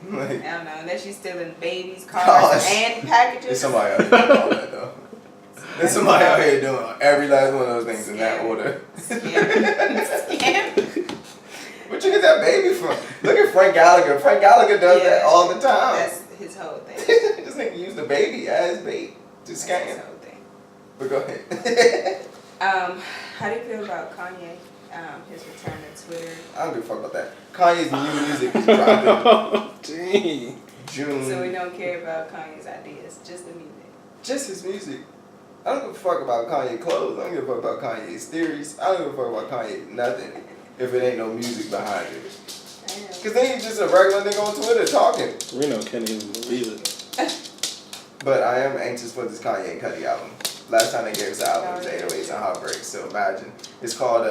Like, I don't know, unless you're stealing babies, Oh, cars, and packages. there's somebody out here doing all that though. There's somebody out here doing every last one of those things in that order. Scam. Where'd you get that baby from? Look at Frank Gallagher. Frank Gallagher does that all the time. That's his whole thing. This nigga used the baby as bait to That's his scam. whole thing. But go ahead. How do you feel about Kanye? His return to Twitter. I don't give a fuck about that. Kanye's new music is dropping Oh, dang. June. So we don't care about Kanye's ideas, just the music. Just his music. I don't give a fuck about Kanye clothes. I don't give a fuck about Kanye's theories. I don't give a fuck about Kanye nothing if it ain't no music behind it. Cause then he's just a regular nigga on Twitter talking. Reno can't even believe it. But I am anxious for this Kanye and Cudi album. Last time they gave us an album was 808s and Heartbreak. So imagine. It's called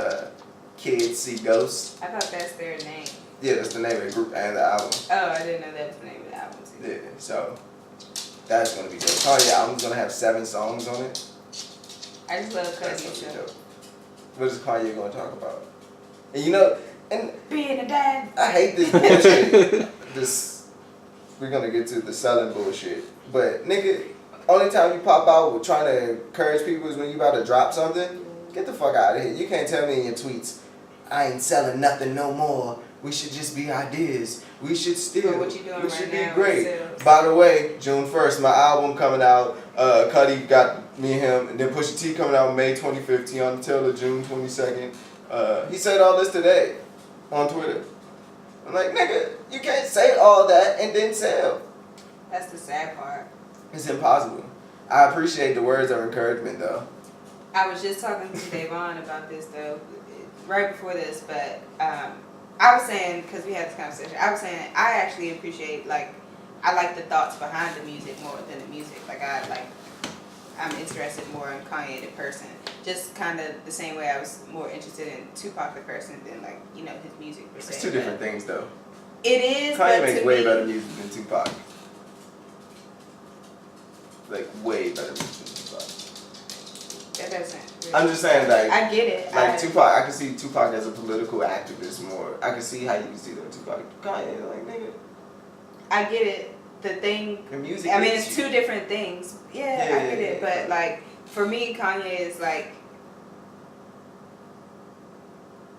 Kids See Ghosts. I thought that's their name. Yeah, that's the name of the group and the album. Oh, I didn't know that was the name of the album too. Yeah, so that's gonna be dope. Kanye album's gonna have 7 songs on it. I just love That's Cudi. gonna be So. dope. What is Kanye gonna talk about? And you know, and Being a dad. I hate this bullshit. We're gonna get to the selling bullshit. But nigga, only time you pop out with trying to encourage people is when you about to drop something. Get the fuck out of here. You can't tell me in your tweets, I ain't selling nothing no more. We should just be ideas. We should steal. But what you doing we right should now be great. is sales. By the way, June 1st, my album coming out. Cudi got me and him, and then Pusha T coming out May 25th on until June 22nd. He said all this today on Twitter. I'm like, nigga, you can't say all that and then sell. That's the sad part. It's impossible. I appreciate the words of encouragement though. I was just talking to Davon about this though, right before this, but I was saying, because we had this conversation, I was saying I actually appreciate, like, I like the thoughts behind the music more than the music. Like, I'm interested more in Kanye the person. Just kind of the same way I was more interested in Tupac the person than, like, you know, his music per se. It's two different things though. It is, Kanye but makes to way me, better music than Tupac. Like way better music than Tupac. that doesn't really, I'm just saying, like, I get it. like Tupac, I can see Tupac as a political activist more. I can see how you can see that with Tupac. Kanye, like, nigga, I get it. The thing, the music. I mean, is it's you. two different things. Yeah, I get it. But, like, for me, Kanye is, like,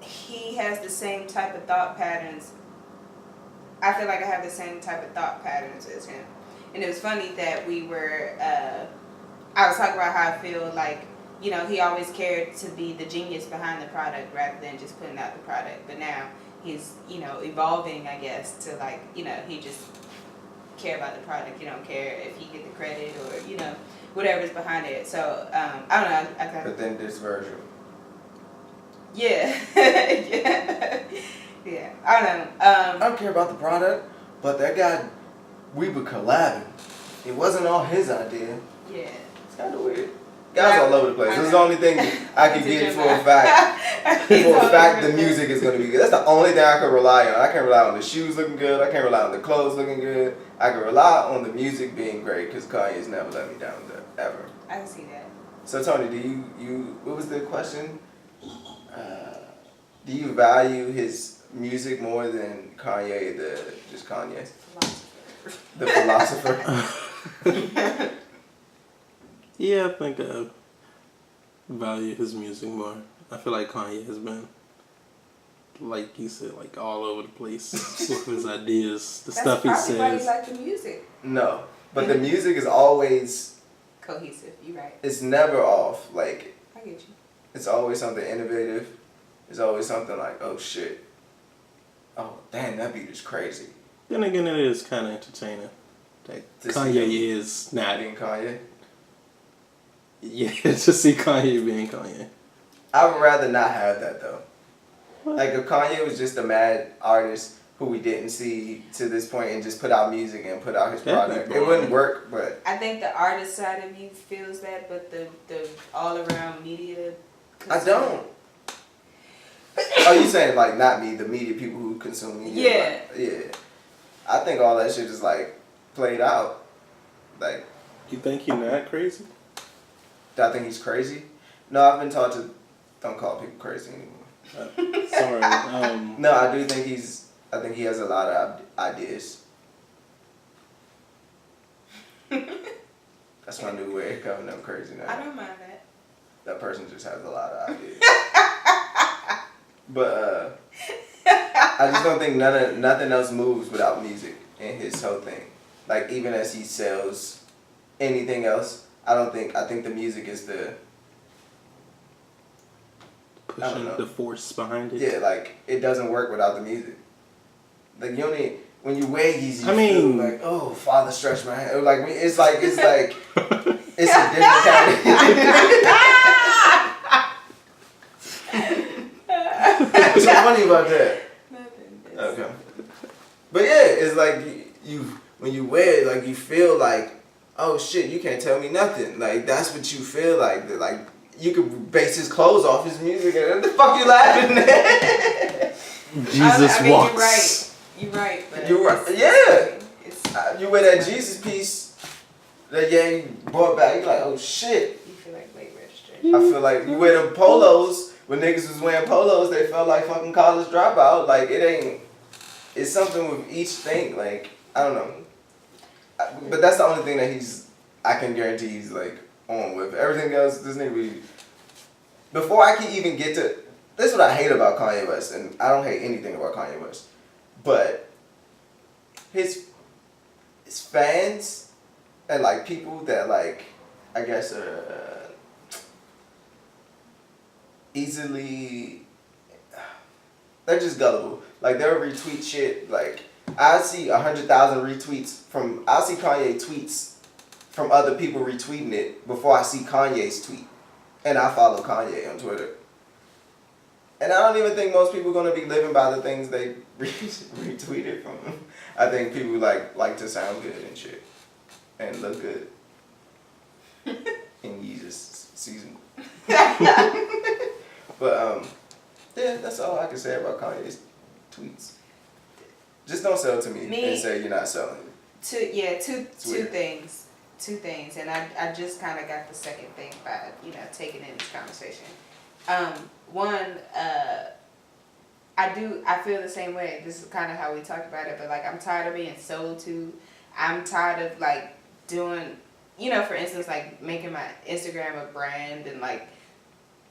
he has the same type of thought patterns. I feel like I have the same type of thought patterns as him. And it was funny that we were, I was talking about how I feel like, you know, he always cared to be the genius behind the product rather than just putting out the product. But now he's, you know, evolving, I guess, to, like, you know, he just care about the product. You don't care if he get the credit or whatever's behind it. So I don't know. But then this Virgil. Yeah. Yeah. I don't know. I don't care about the product, but that guy, we were collabing. It wasn't all his idea. Yeah. It's kind of weird. Guys all over the place. This is the only thing I can get for a fact. For a fact, the music is going to be good. That's the only thing I can rely on. I can't rely on the shoes looking good. I can't rely on the clothes looking good. I can rely on the music being great because Kanye's never let me down ever. I can see that. So Tony, do you what was the question? Do you value his music more than Kanye, just Kanye? The philosopher. Yeah, I think I value his music more. I feel like Kanye has been, like you said, like all over the place with his ideas, the stuff he That's probably why says. you like the music. No, but the music is always Cohesive. You're right. It's never off. Like I get you. it's always something innovative. It's always something like, oh shit. Oh damn, that beat is crazy. Then again, it is kind of entertaining. Like Kanye is not. Being Kanye. Yeah, to see Kanye being Kanye. I would rather not have that though. What? Like if Kanye was just a mad artist who we didn't see to this point and just put out music and put out his product, it wouldn't work. But I think the artist side of me feels that, but the all around media. I don't. Oh, you saying like not me, the media people who consume media? Yeah. Like, yeah. I think all that shit is like played out. Like. You think he's not crazy? Do I think he's crazy? No, I've been taught to don't call people crazy anymore. Sorry. No, I do think I think he has a lot of ideas. That's my new way of calling them crazy now. I don't mind that. That person just has a lot of ideas. But I just don't think nothing else moves without music in his whole thing. Like even as he sells anything else, I think the music is the pushing the force behind it. Yeah, like it doesn't work without the music. Like you don't need when you wear Yeezy, you feel like, oh, Father stretch my hand. Like it's like it's a different kind of What's so funny about that? Nothing. Okay. But yeah, it's like you when you wear it, like you feel like, oh shit, you can't tell me nothing. Like that's what you feel like. Like you could base his clothes off his music. And what the fuck you laughing at? Jesus I mean, walks. You're right. But You're right. Yeah. You wear that Jesus piece that you brought back. You're like, oh shit. You feel like late registration. I feel like you wear them polos. When niggas was wearing polos, they felt like fucking college dropout. Like it ain't. It's something with each thing. Like I don't know. But that's the only thing that I can guarantee he's like on with. Everything else, this nigga before I can even get to, this is what I hate about Kanye West, and I don't hate anything about Kanye West, but his fans and like people that like, I guess easily, they're just gullible. Like they'll retweet shit like, I see 100,000 retweets I see Kanye tweets from other people retweeting it before I see Kanye's tweet. And I follow Kanye on Twitter. And I don't even think most people are going to be living by the things they retweeted from him. I think people like to sound good and shit. And look good. In Jesus season. But, yeah, that's all I can say about Kanye's tweets. Just don't sell to me and say you're not selling. Two things. Two things, and I just kind of got the second thing by taking in this conversation. One, I feel the same way. This is kind of how we talked about it, but like I'm tired of being sold to. I'm tired of like doing, for instance, like making my Instagram a brand and like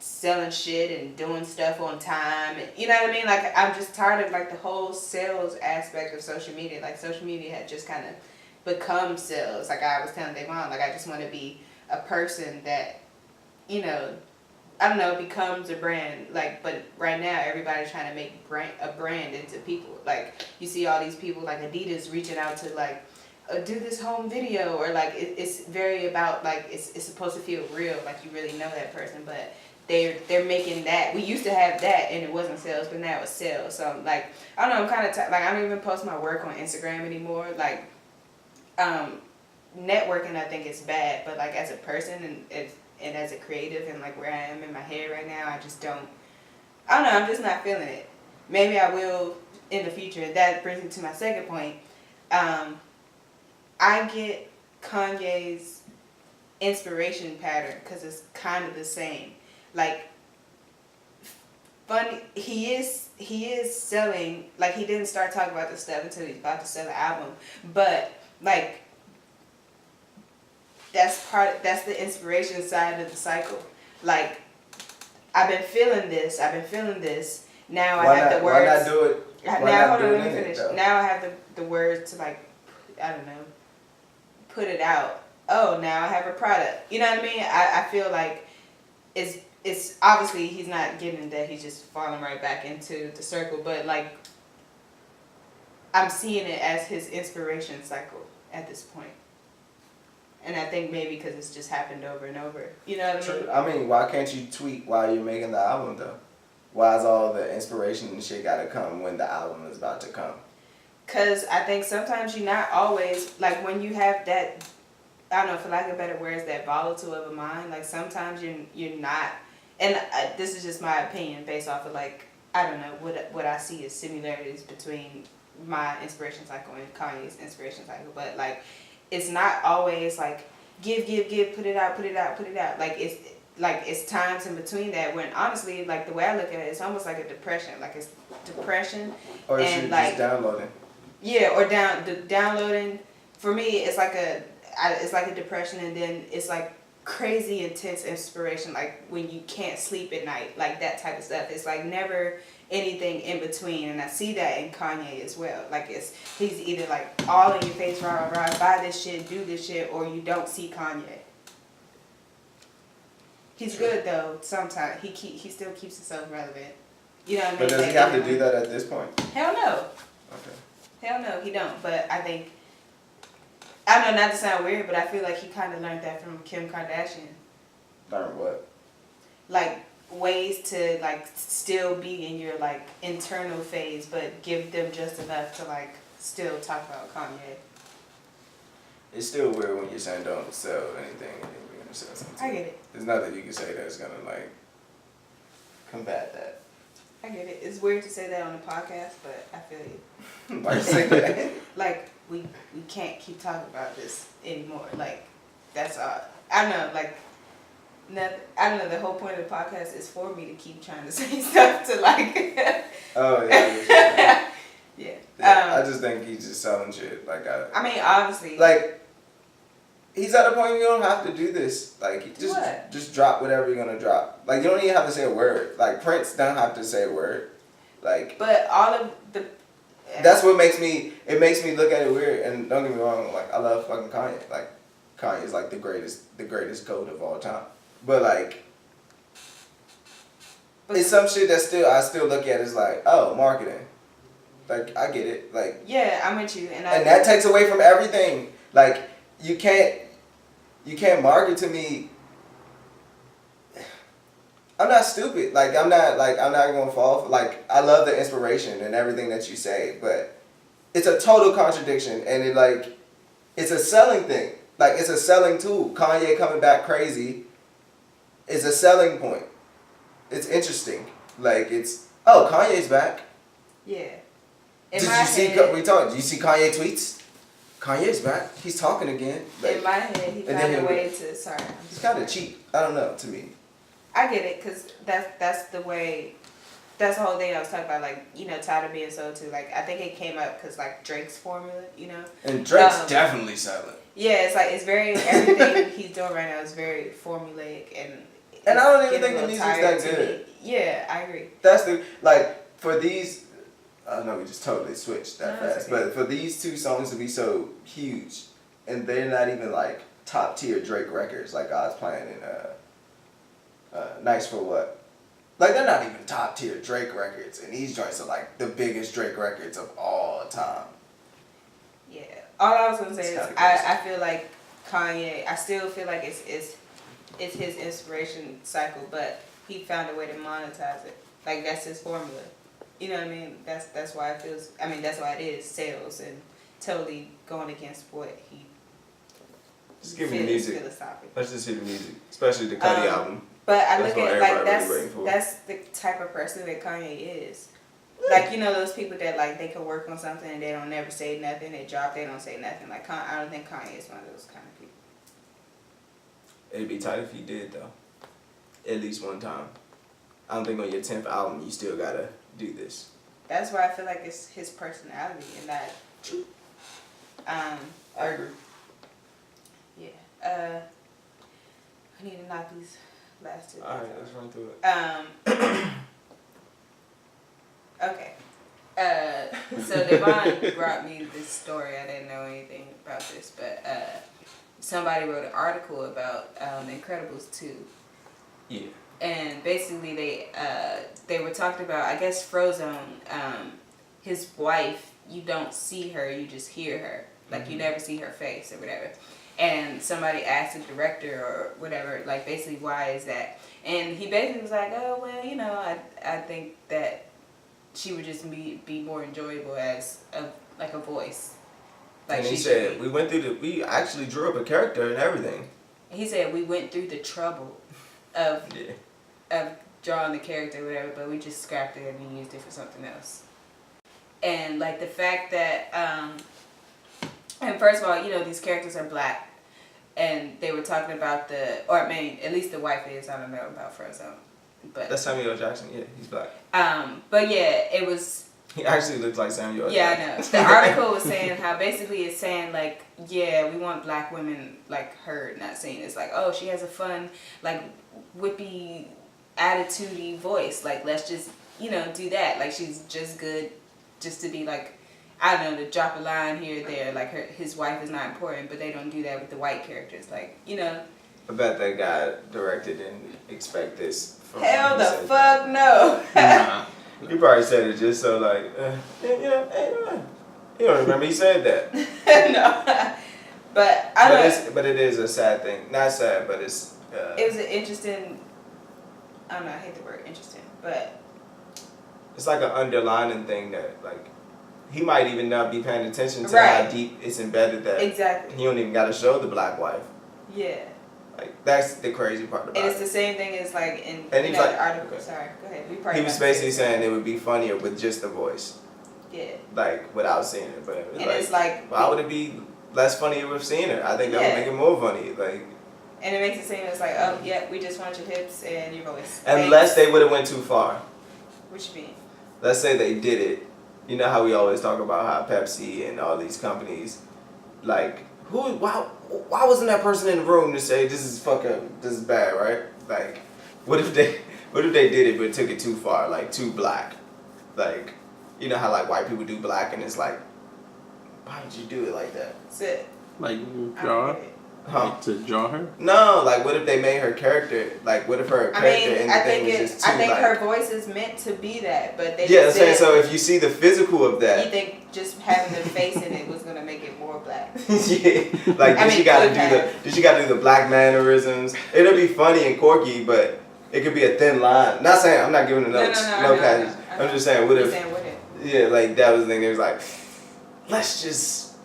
selling shit and doing stuff on time, and you know what I mean. Like I'm just tired of like the whole sales aspect of social media. Like social media had just kind of become sales. Like I was telling Davon, like I just want to be a person that, I don't know, becomes a brand. Like, but right now everybody's trying to make a brand into people. Like you see all these people like Adidas reaching out to like do this home video, or like it's very about like it's supposed to feel real, like you really know that person, but they're making that. We used to have that and it wasn't sales, but now it's sales. So like I don't know, I'm kind of like I don't even post my work on Instagram anymore. Like networking, I think it's bad, but like as a person and as a creative and like where I am in my head right now, I don't know, I'm just not feeling it. Maybe I will in the future. That brings me to my second point. I get Kanye's inspiration pattern because it's kind of the same. Like, funny, he is selling, like he didn't start talking about this stuff until he's about to sell the album, but like that's the inspiration side of the cycle. Like, I've been feeling this. Now I have the words. Why not do it? Now hold on, let me finish. Now I have the words to like, I don't know, put it out. Oh, now I have a product. You know what I mean? I feel like it's obviously he's not getting that, he's just falling right back into the circle, but like I'm seeing it as his inspiration cycle at this point. And I think maybe because it's just happened over and over. You know what I mean? True. I mean, why can't you tweet while you're making the album though? Why is all the inspiration and shit gotta come when the album is about to come? Because I think sometimes you're not always, like when you have that, I don't know, for lack of better words, that volatile of a mind, like sometimes you're not, and this is just my opinion based off of like, I don't know, what I see as similarities between my inspiration cycle and Kanye's inspiration cycle, but like, it's not always like, give, put it out. Like it's times in between that when honestly, like the way I look at it, it's almost like a depression. Like it's depression. Or and you're like just downloading. Yeah, or downloading. For me, it's like a depression, and then it's like crazy intense inspiration. Like when you can't sleep at night, like that type of stuff. It's like never anything in between, and I see that in Kanye as well. Like he's either like all in your face, rah, buy this shit, do this shit, or you don't see Kanye. He's good though. Sometimes he still keeps himself relevant. You know what I mean? But does he have to do that at this point? Hell no. Okay. Hell no, he don't. But I think, I don't know, not to sound weird, but I feel like he kind of learned that from Kim Kardashian. Learn what? Like ways to like still be in your like internal phase, but give them just enough to like still talk about Kanye. It's still weird when you're saying don't sell anything and then you're gonna sell something. I get it. There's nothing you can say that's gonna like combat that. I get it. It's weird to say that on the podcast, but I feel you. Why you say that? Like we can't keep talking about this anymore. Like that's all. I don't know. Like I don't know. The whole point of the podcast is for me to keep trying to say stuff to like. Oh yeah. Yeah. I just think he's just selling shit. Like I mean, obviously. Like he's at a point you don't have to do this. Like just drop whatever you're gonna drop. Like you don't even have to say a word. Like Prince don't have to say a word. Like. But all of the. That's what makes me look at it weird. And don't get me wrong, like I love fucking Kanye. Like Kanye is like the greatest GOAT of all time. But like, it's some shit that I still look at as like, oh, marketing. Like I get it. Like yeah, I'm with you, and that takes away from everything. Like you can't market to me. I'm not stupid. Like I'm not gonna fall for, like I love the inspiration and everything that you say, but it's a total contradiction, and it's a selling thing. Like it's a selling tool. Kanye coming back crazy is a selling point. It's interesting. Like Kanye's back. Yeah. Did you see Kanye tweets? Kanye's back. He's talking again. Like, in my head, he found a way to. Sorry. He's kind of cheap. I don't know. To me. I get it, cause that's the way. That's the whole thing I was talking about. Like tired of being sold to. Like I think it came up cause like Drake's formula. And Drake's definitely selling. Yeah, it's like it's very everything he's doing right now is very formulaic and I don't even think the music's that good. Yeah, I agree. That's for these. I know we just totally switched that fast, okay. But for these two songs to be so huge, and they're not even like top tier Drake records like I was playing in Nice for What. Like they're not even top tier Drake records, and these joints are like the biggest Drake records of all time. Yeah. all I was gonna say It's is kinda crazy. I feel like Kanye. I still feel like it's his inspiration cycle, but he found a way to monetize it. Like that's his formula. You know what I mean? That's why it feels. I mean, that's why it is sales and totally going against what he. Just give me the music. Philosophical. Let's just hear the music, especially the Kanye album. But I That's look what at like everybody really waiting for. that's the type of person that Kanye is. Like, you know, those people that like they can work on something and they don't never say nothing. They drop, they don't say nothing. Like I don't think Kanye is one of those kind of people. It'd be tight if he did though. At least one time. I don't think on your 10th album you still gotta do this. That's why I feel like it's his personality and that. I agree. Yeah. I need to knock these last two. Alright, let's run through it. Okay. So Davon brought me this story. I didn't know anything about this, but somebody wrote an article about Incredibles 2. Yeah. And basically they were talking about, I guess, Frozone, his wife, you don't see her, you just hear her. Like, you never see her face or whatever. And somebody asked the director or whatever, like, basically, why is that? And he basically was like, oh, well, you know, I think that she would just be more enjoyable as a voice. Like, and he said, we actually drew up a character and everything. He said, we went through the trouble of drawing the character or whatever, but we just scrapped it and used it for something else. And, like, the fact that, and first of all, you know, these characters are black. And they were talking about at least the wife is, I don't know about Frozone. But that's Samuel L. Jackson, yeah, he's black. But yeah, it was... He actually looks like Samuel L. Yeah, Jackson. I know. The article was saying how basically it's saying, like, yeah, we want black women, like, heard, not seen. It's like, oh, she has a fun, like, whippy, attitude-y voice. Like, let's just, you know, do that. Like, she's just good just to be, like, I don't know, to drop a line here or there. Like, his wife is not important, but they don't do that with the white characters. Like, you know. I bet that guy directed didn't expect this from Hell him. the fuck no. Nah. He probably said it just so, like, you don't remember he said that. No. But it is a sad thing. Not sad, but it's... it was an interesting... I don't know, I hate the word interesting, but... It's like an underlining thing that, like, he might even not be paying attention to Right. how deep it's embedded that Exactly. he don't even got to show the black wife. Yeah. Like, that's the crazy part about it. And it's the same thing as, like, in And you he's know, like- the article. Sorry, go ahead. He was basically saying it would be funnier with just the voice. Yeah. Like, without seeing it. But it was And it's like... why would it be less funnier with seeing her? I think that would make it more funny. Like, And it makes it seem it's like, oh, yeah, we just want your hips and your voice. unless they would have went too far. What you mean? Let's say they did it. You know how we always talk about how Pepsi and all these companies, like, why wasn't that person in the room to say this is bad, right? Like, what if they did it but took it too far, like too black? Like, you know how like white people do black and it's like, why would you do it like that? That's it. Like, I draw don't her? get it. Huh? Like, to draw her? No, like what if they made her character, like what if her character in the thing was just too I think like... her voice is meant to be that, but they Yeah, I'm just saying, said, so if you see the physical of that... you think just having the face in it was gonna make it more black? Yeah, like did she gotta do the black mannerisms? It'll be funny and quirky, but it could be a thin line. Not saying I'm not giving the notes, no passage. I'm just saying what if? Yeah, like that was the thing. It was like, let's just.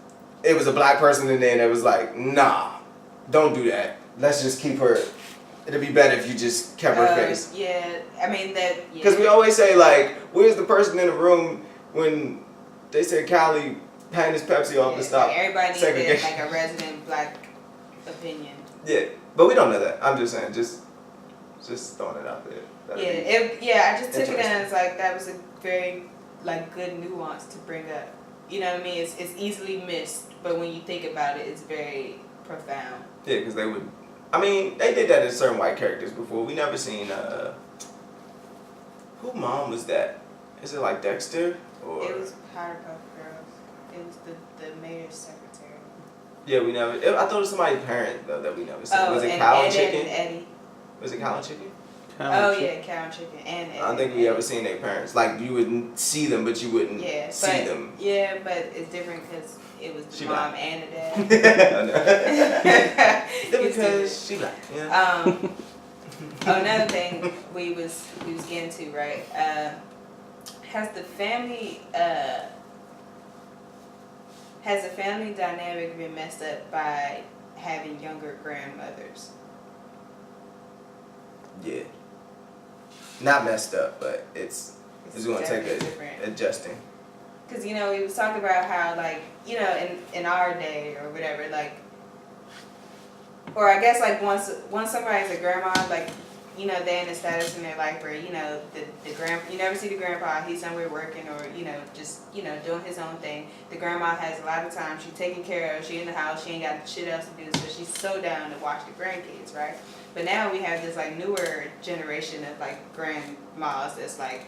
It was a black person in there, and it was like, nah, don't do that. Let's just keep her. It'd be better if you just kept her face. Yeah, I mean that. Yeah. Because we always say like, where's the person in the room when they say Cali hand his Pepsi off the stop? Like everybody needs like a resident black opinion. Yeah, but we don't know that. I'm just saying, just throwing it out there. I just took it as like that was a very like good nuance to bring up. You know what I mean? It's easily missed, but when you think about it, it's very profound. Yeah, because they would. I mean, they did that in certain white characters before. We never seen who mom was that? Is it like Dexter or? It was Powerpuff Girls. It was the mayor's secretary. Yeah, we never. I thought it was somebody's parent though that we never seen. Oh, Was it and Cow and Ed Chicken? and Eddie. Was it Cow and Chicken? Cow Oh and yeah, cow and chicken and egg. I don't think we ever seen their parents. Like you would see them, but you wouldn't see them. Yeah, but it's different because it was the mom and the dad. Because she black. Yeah. Another thing we was getting to, right? Has the family dynamic been messed up by having younger grandmothers? Yeah. Not messed up, but it's going to take adjusting. Because, we was talking about how, like, in our day or whatever, like, or I guess, like, once somebody's a grandma, like, they're in a status in their life where, the grandpa, you never see the grandpa, he's somewhere working or, just, doing his own thing. The grandma has a lot of time, she's taken care of, she in the house, she ain't got shit else to do, so she's so down to watch the grandkids, right? But now we have this, like, newer generation of, like, grandmas that's, like,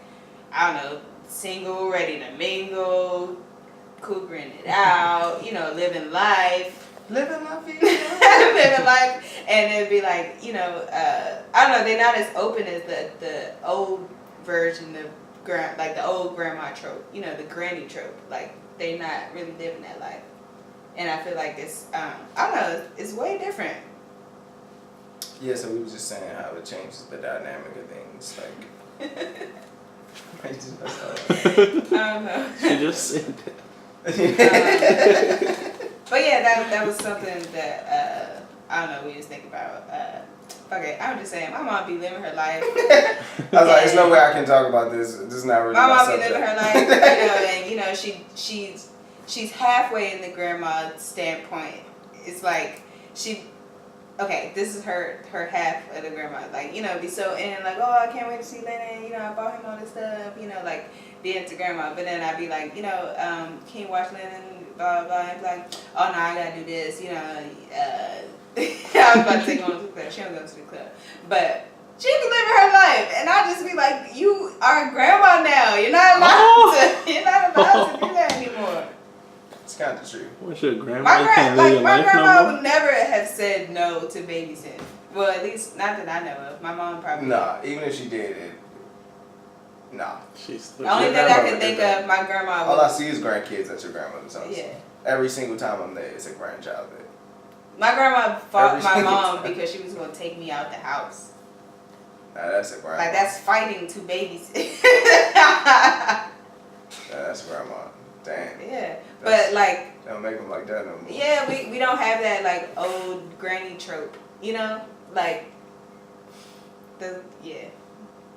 I don't know, single, ready to mingle, cougering it out, living life. Living life, living life, and it'd be like, I don't know, they're not as open as the old version of like the old grandma trope, the granny trope. Like they're not really living that life, and I feel like it's, I don't know, it's way different. Yeah, so we were just saying how it changes the dynamic of things, like. I don't know. She just said that. But yeah, that was something that I don't know. We just think about. Okay, I'm just saying, my mom be living her life. I was like, there's no way I can talk about this. This is not really my mom subject. be living her life, and she's halfway in the grandma standpoint. It's like okay, this is her half of the grandma. Like, be so in, like, oh, I can't wait to see Lennon. I bought him all this stuff. Like, be into grandma. But then I'd be like, can you watch Lennon? Blah, blah, blah. And be like, oh, no, I gotta do this. I was about to say going to the club. She don't go to the club. But she be living her life. And I just be like, you are a grandma now. You're not allowed to do that anymore. It's kind of true. What's your grandma? My grandma no would never have said no to babysitting. Well, at least not that I know of. My mom probably. Nah, even if she did, nah. She's the only thing I can think of, my grandma. All I see is grandkids at your grandmother's house. Yeah. Every single time I'm there, it's a grandchild there. My grandma fought my mom because she was going to take me out the house. Nah, that's a grandma. Like, that's fighting to babysit. That's grandma. Damn. Yeah. But, like... They don't make them like that no more. Yeah, we don't have that, like, old granny trope. Like... Yeah.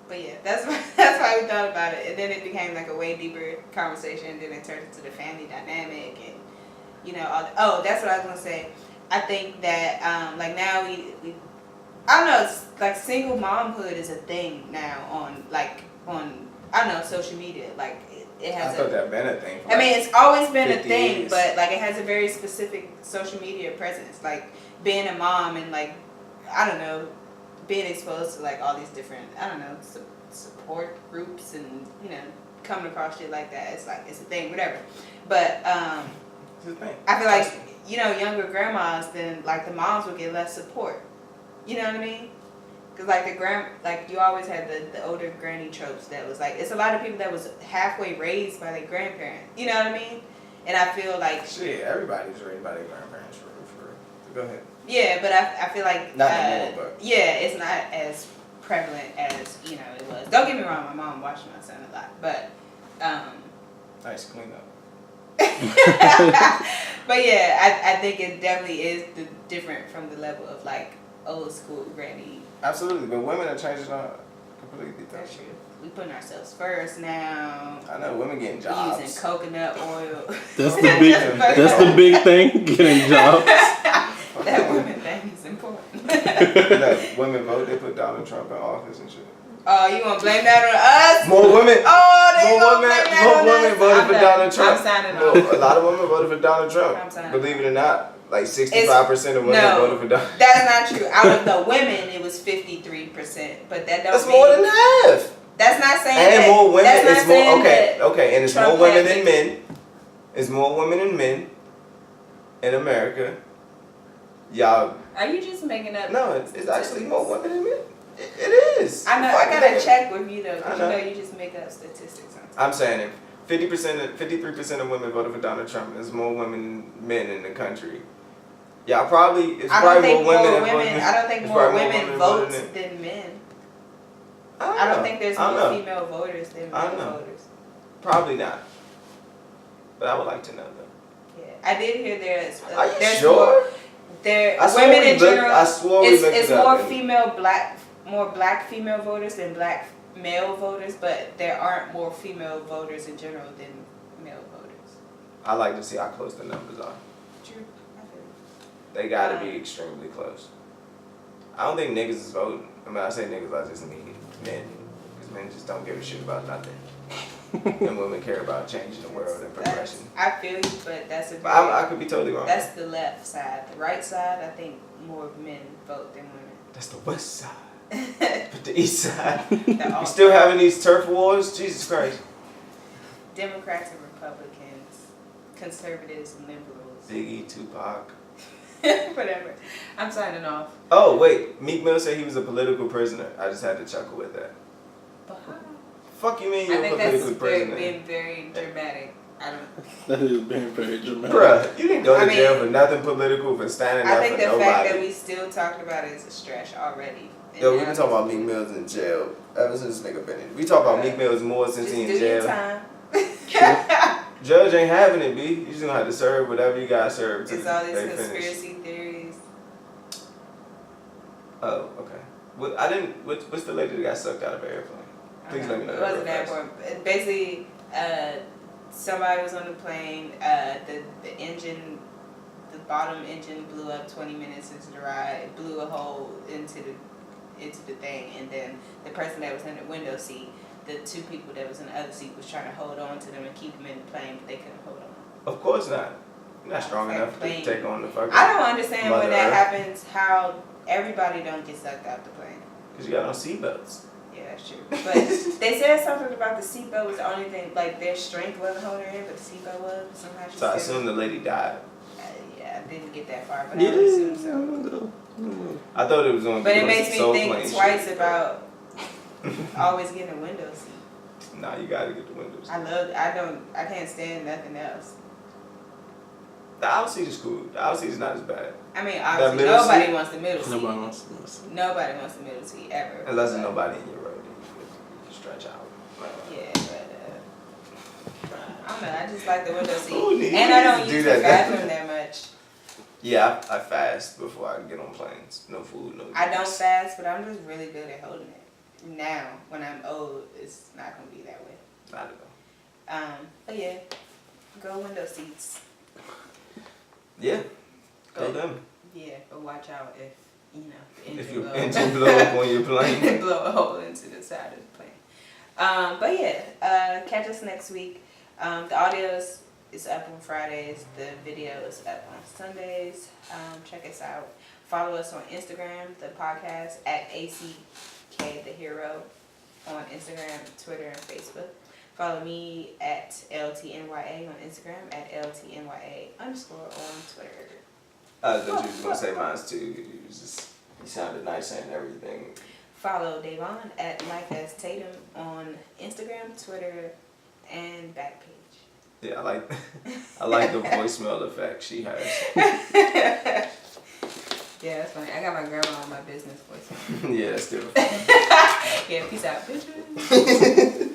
But, yeah, that's why we thought about it. And then it became, like, a way deeper conversation. And then it turned into the family dynamic and, all the... Oh, that's what I was going to say. I think that, like, now we I don't know, it's like single momhood is a thing now on, I don't know, social media. Like, it has I thought that been a thing. I mean, it's always been a thing, years. but, like, it has a very specific social media presence. Like, being a mom and, like, I don't know, being exposed to, like, all these different, I don't know, support groups and, coming across shit like that. It's like, it's a thing, whatever. But, It's a thing. I feel like, younger grandmas, then, like, the moms would get less support. You know what I mean? Because, like, you always had the older granny tropes that was, like, it's a lot of people that was halfway raised by their grandparents. You know what I mean? And I feel like... Shit, everybody's raised by their grandparents, for Go ahead. Yeah, but I feel like... Not anymore, but... Yeah, it's not as prevalent as, it was. Don't get me wrong, my mom watched my son a lot, but... Nice cleanup. But yeah, I think it definitely is different from the level of, like, old school granny. Absolutely, but women are changing up completely. That's true. We putting ourselves first now. I know, women getting jobs. Using coconut oil. That's the big thing, getting jobs. That women thing is important. Look, women vote, they put Donald Trump in office and shit. Oh, you gonna blame that on us? More women. Oh, they gonna blame that on us? More women voted for Donald Trump. I'm signing off. A lot of women voted for Donald Trump. I'm signing Believe it or not, like 65% of women voted for Donald Trump. That's not true. Out of the women, it was 53%. But that don't That's mean... more than half. That's not saying and that... more women, that's not it's more... saying Okay, and it's Trump more women had than men. It's more women than men in America. Y'all... Are you just making up... No, it's actually more women than men. It is. I know. I gotta check with you though, because you know you just make up statistics sometimes. I'm saying if 53% of women voted for Donald Trump, there's more men in the country. Yeah, probably. I don't think more women vote than men. I don't think there's more female voters than male voters. Probably not. But I would like to know though. Yeah, I did hear there's. Are you there's sure? Women in general. I swore we looked it's it more more black female voters than black male voters, but there aren't more female voters in general than male voters. I like to see how close the numbers are. True. I feel They gotta be extremely close. I don't think niggas is voting. I mean, I say niggas, I just mean men. Because men just don't give a shit about nothing. And women care about changing the world and progression. I feel you, but that's a I could be totally wrong. That's the left side. The right side, I think more men vote than women. That's the west side. But the east side. We still having these turf wars? Jesus Christ. Democrats and Republicans, conservatives and liberals. Biggie, Tupac. Whatever. I'm signing off. Oh, wait. Meek Mill said he was a political prisoner. I just had to chuckle with that. But how? Fuck you mean you're a political prisoner? I think that's being very dramatic. I don't. That is being very dramatic. Bruh, you didn't go to jail for nothing political, for standing up for nobody. I think the fact that we still talked about it is a stretch already. Yo, we've been talking about Meek Mill's in jail ever since this nigga been in. We talk about Meek Mill's more since he in jail. Time. Judge ain't having it, B. You just gonna have to serve whatever you gotta serve. It's all these conspiracy theories. Oh, okay. Well, I didn't. What's the lady that got sucked out of an airplane? Please let me know. It wasn't that important. Basically, somebody was on the plane. The engine, the bottom engine blew up 20 minutes into the ride. It blew a hole into the thing, and then the person that was in the window seat, the two people that was in the other seat was trying to hold on to them and keep them in the plane, but they couldn't hold on. Of course not. You're not strong enough to take on the fucking. I don't understand when that happens. How everybody don't get sucked out the plane. Because you got no seatbelts. Yeah, that's true. But they said something about the seatbelt was the only thing, like their strength wasn't holding her in, but the seatbelt was. Somehow she so I assume the lady died. Yeah, I didn't get that far, but I would assume so. I thought it was on. But it makes me think twice about always getting a window seat. Nah, you gotta get the windows. I can't stand nothing else. The aisle seat is cool. The aisle seat is not as bad. I mean, obviously, nobody wants the middle seat. Nobody wants the middle seat. Nobody wants the middle seat ever. Unless there's nobody in your road, then you can stretch out. Yeah, but I don't know. I just like the window seat, and I don't use the bathroom that much. Yeah, I fast before I get on planes. No food, no drinks. I don't fast, but I'm just really good at holding it. Now, when I'm old, it's not gonna be that way. Not at all. But yeah, go window seats. Yeah, go them. Yeah, but watch out if the engine if your engine blow up on your plane, blow a hole into the side of the plane. But yeah, catch us next week. The audio is up on Fridays. The video is up on Sundays. Check us out. Follow us on Instagram, the podcast at ACK The Hero on Instagram, Twitter, and Facebook. Follow me at LTNYA on Instagram, at LTNYA_ on Twitter. I thought you was going to say mine too. You sounded nice saying everything. Follow Davon at Mike S. Tatum on Instagram, Twitter, and Backpage. Yeah, I like the voicemail effect she has. Yeah, that's funny. I got my grandma on my business voicemail. Yeah, that's good. Yeah, peace out, bitches.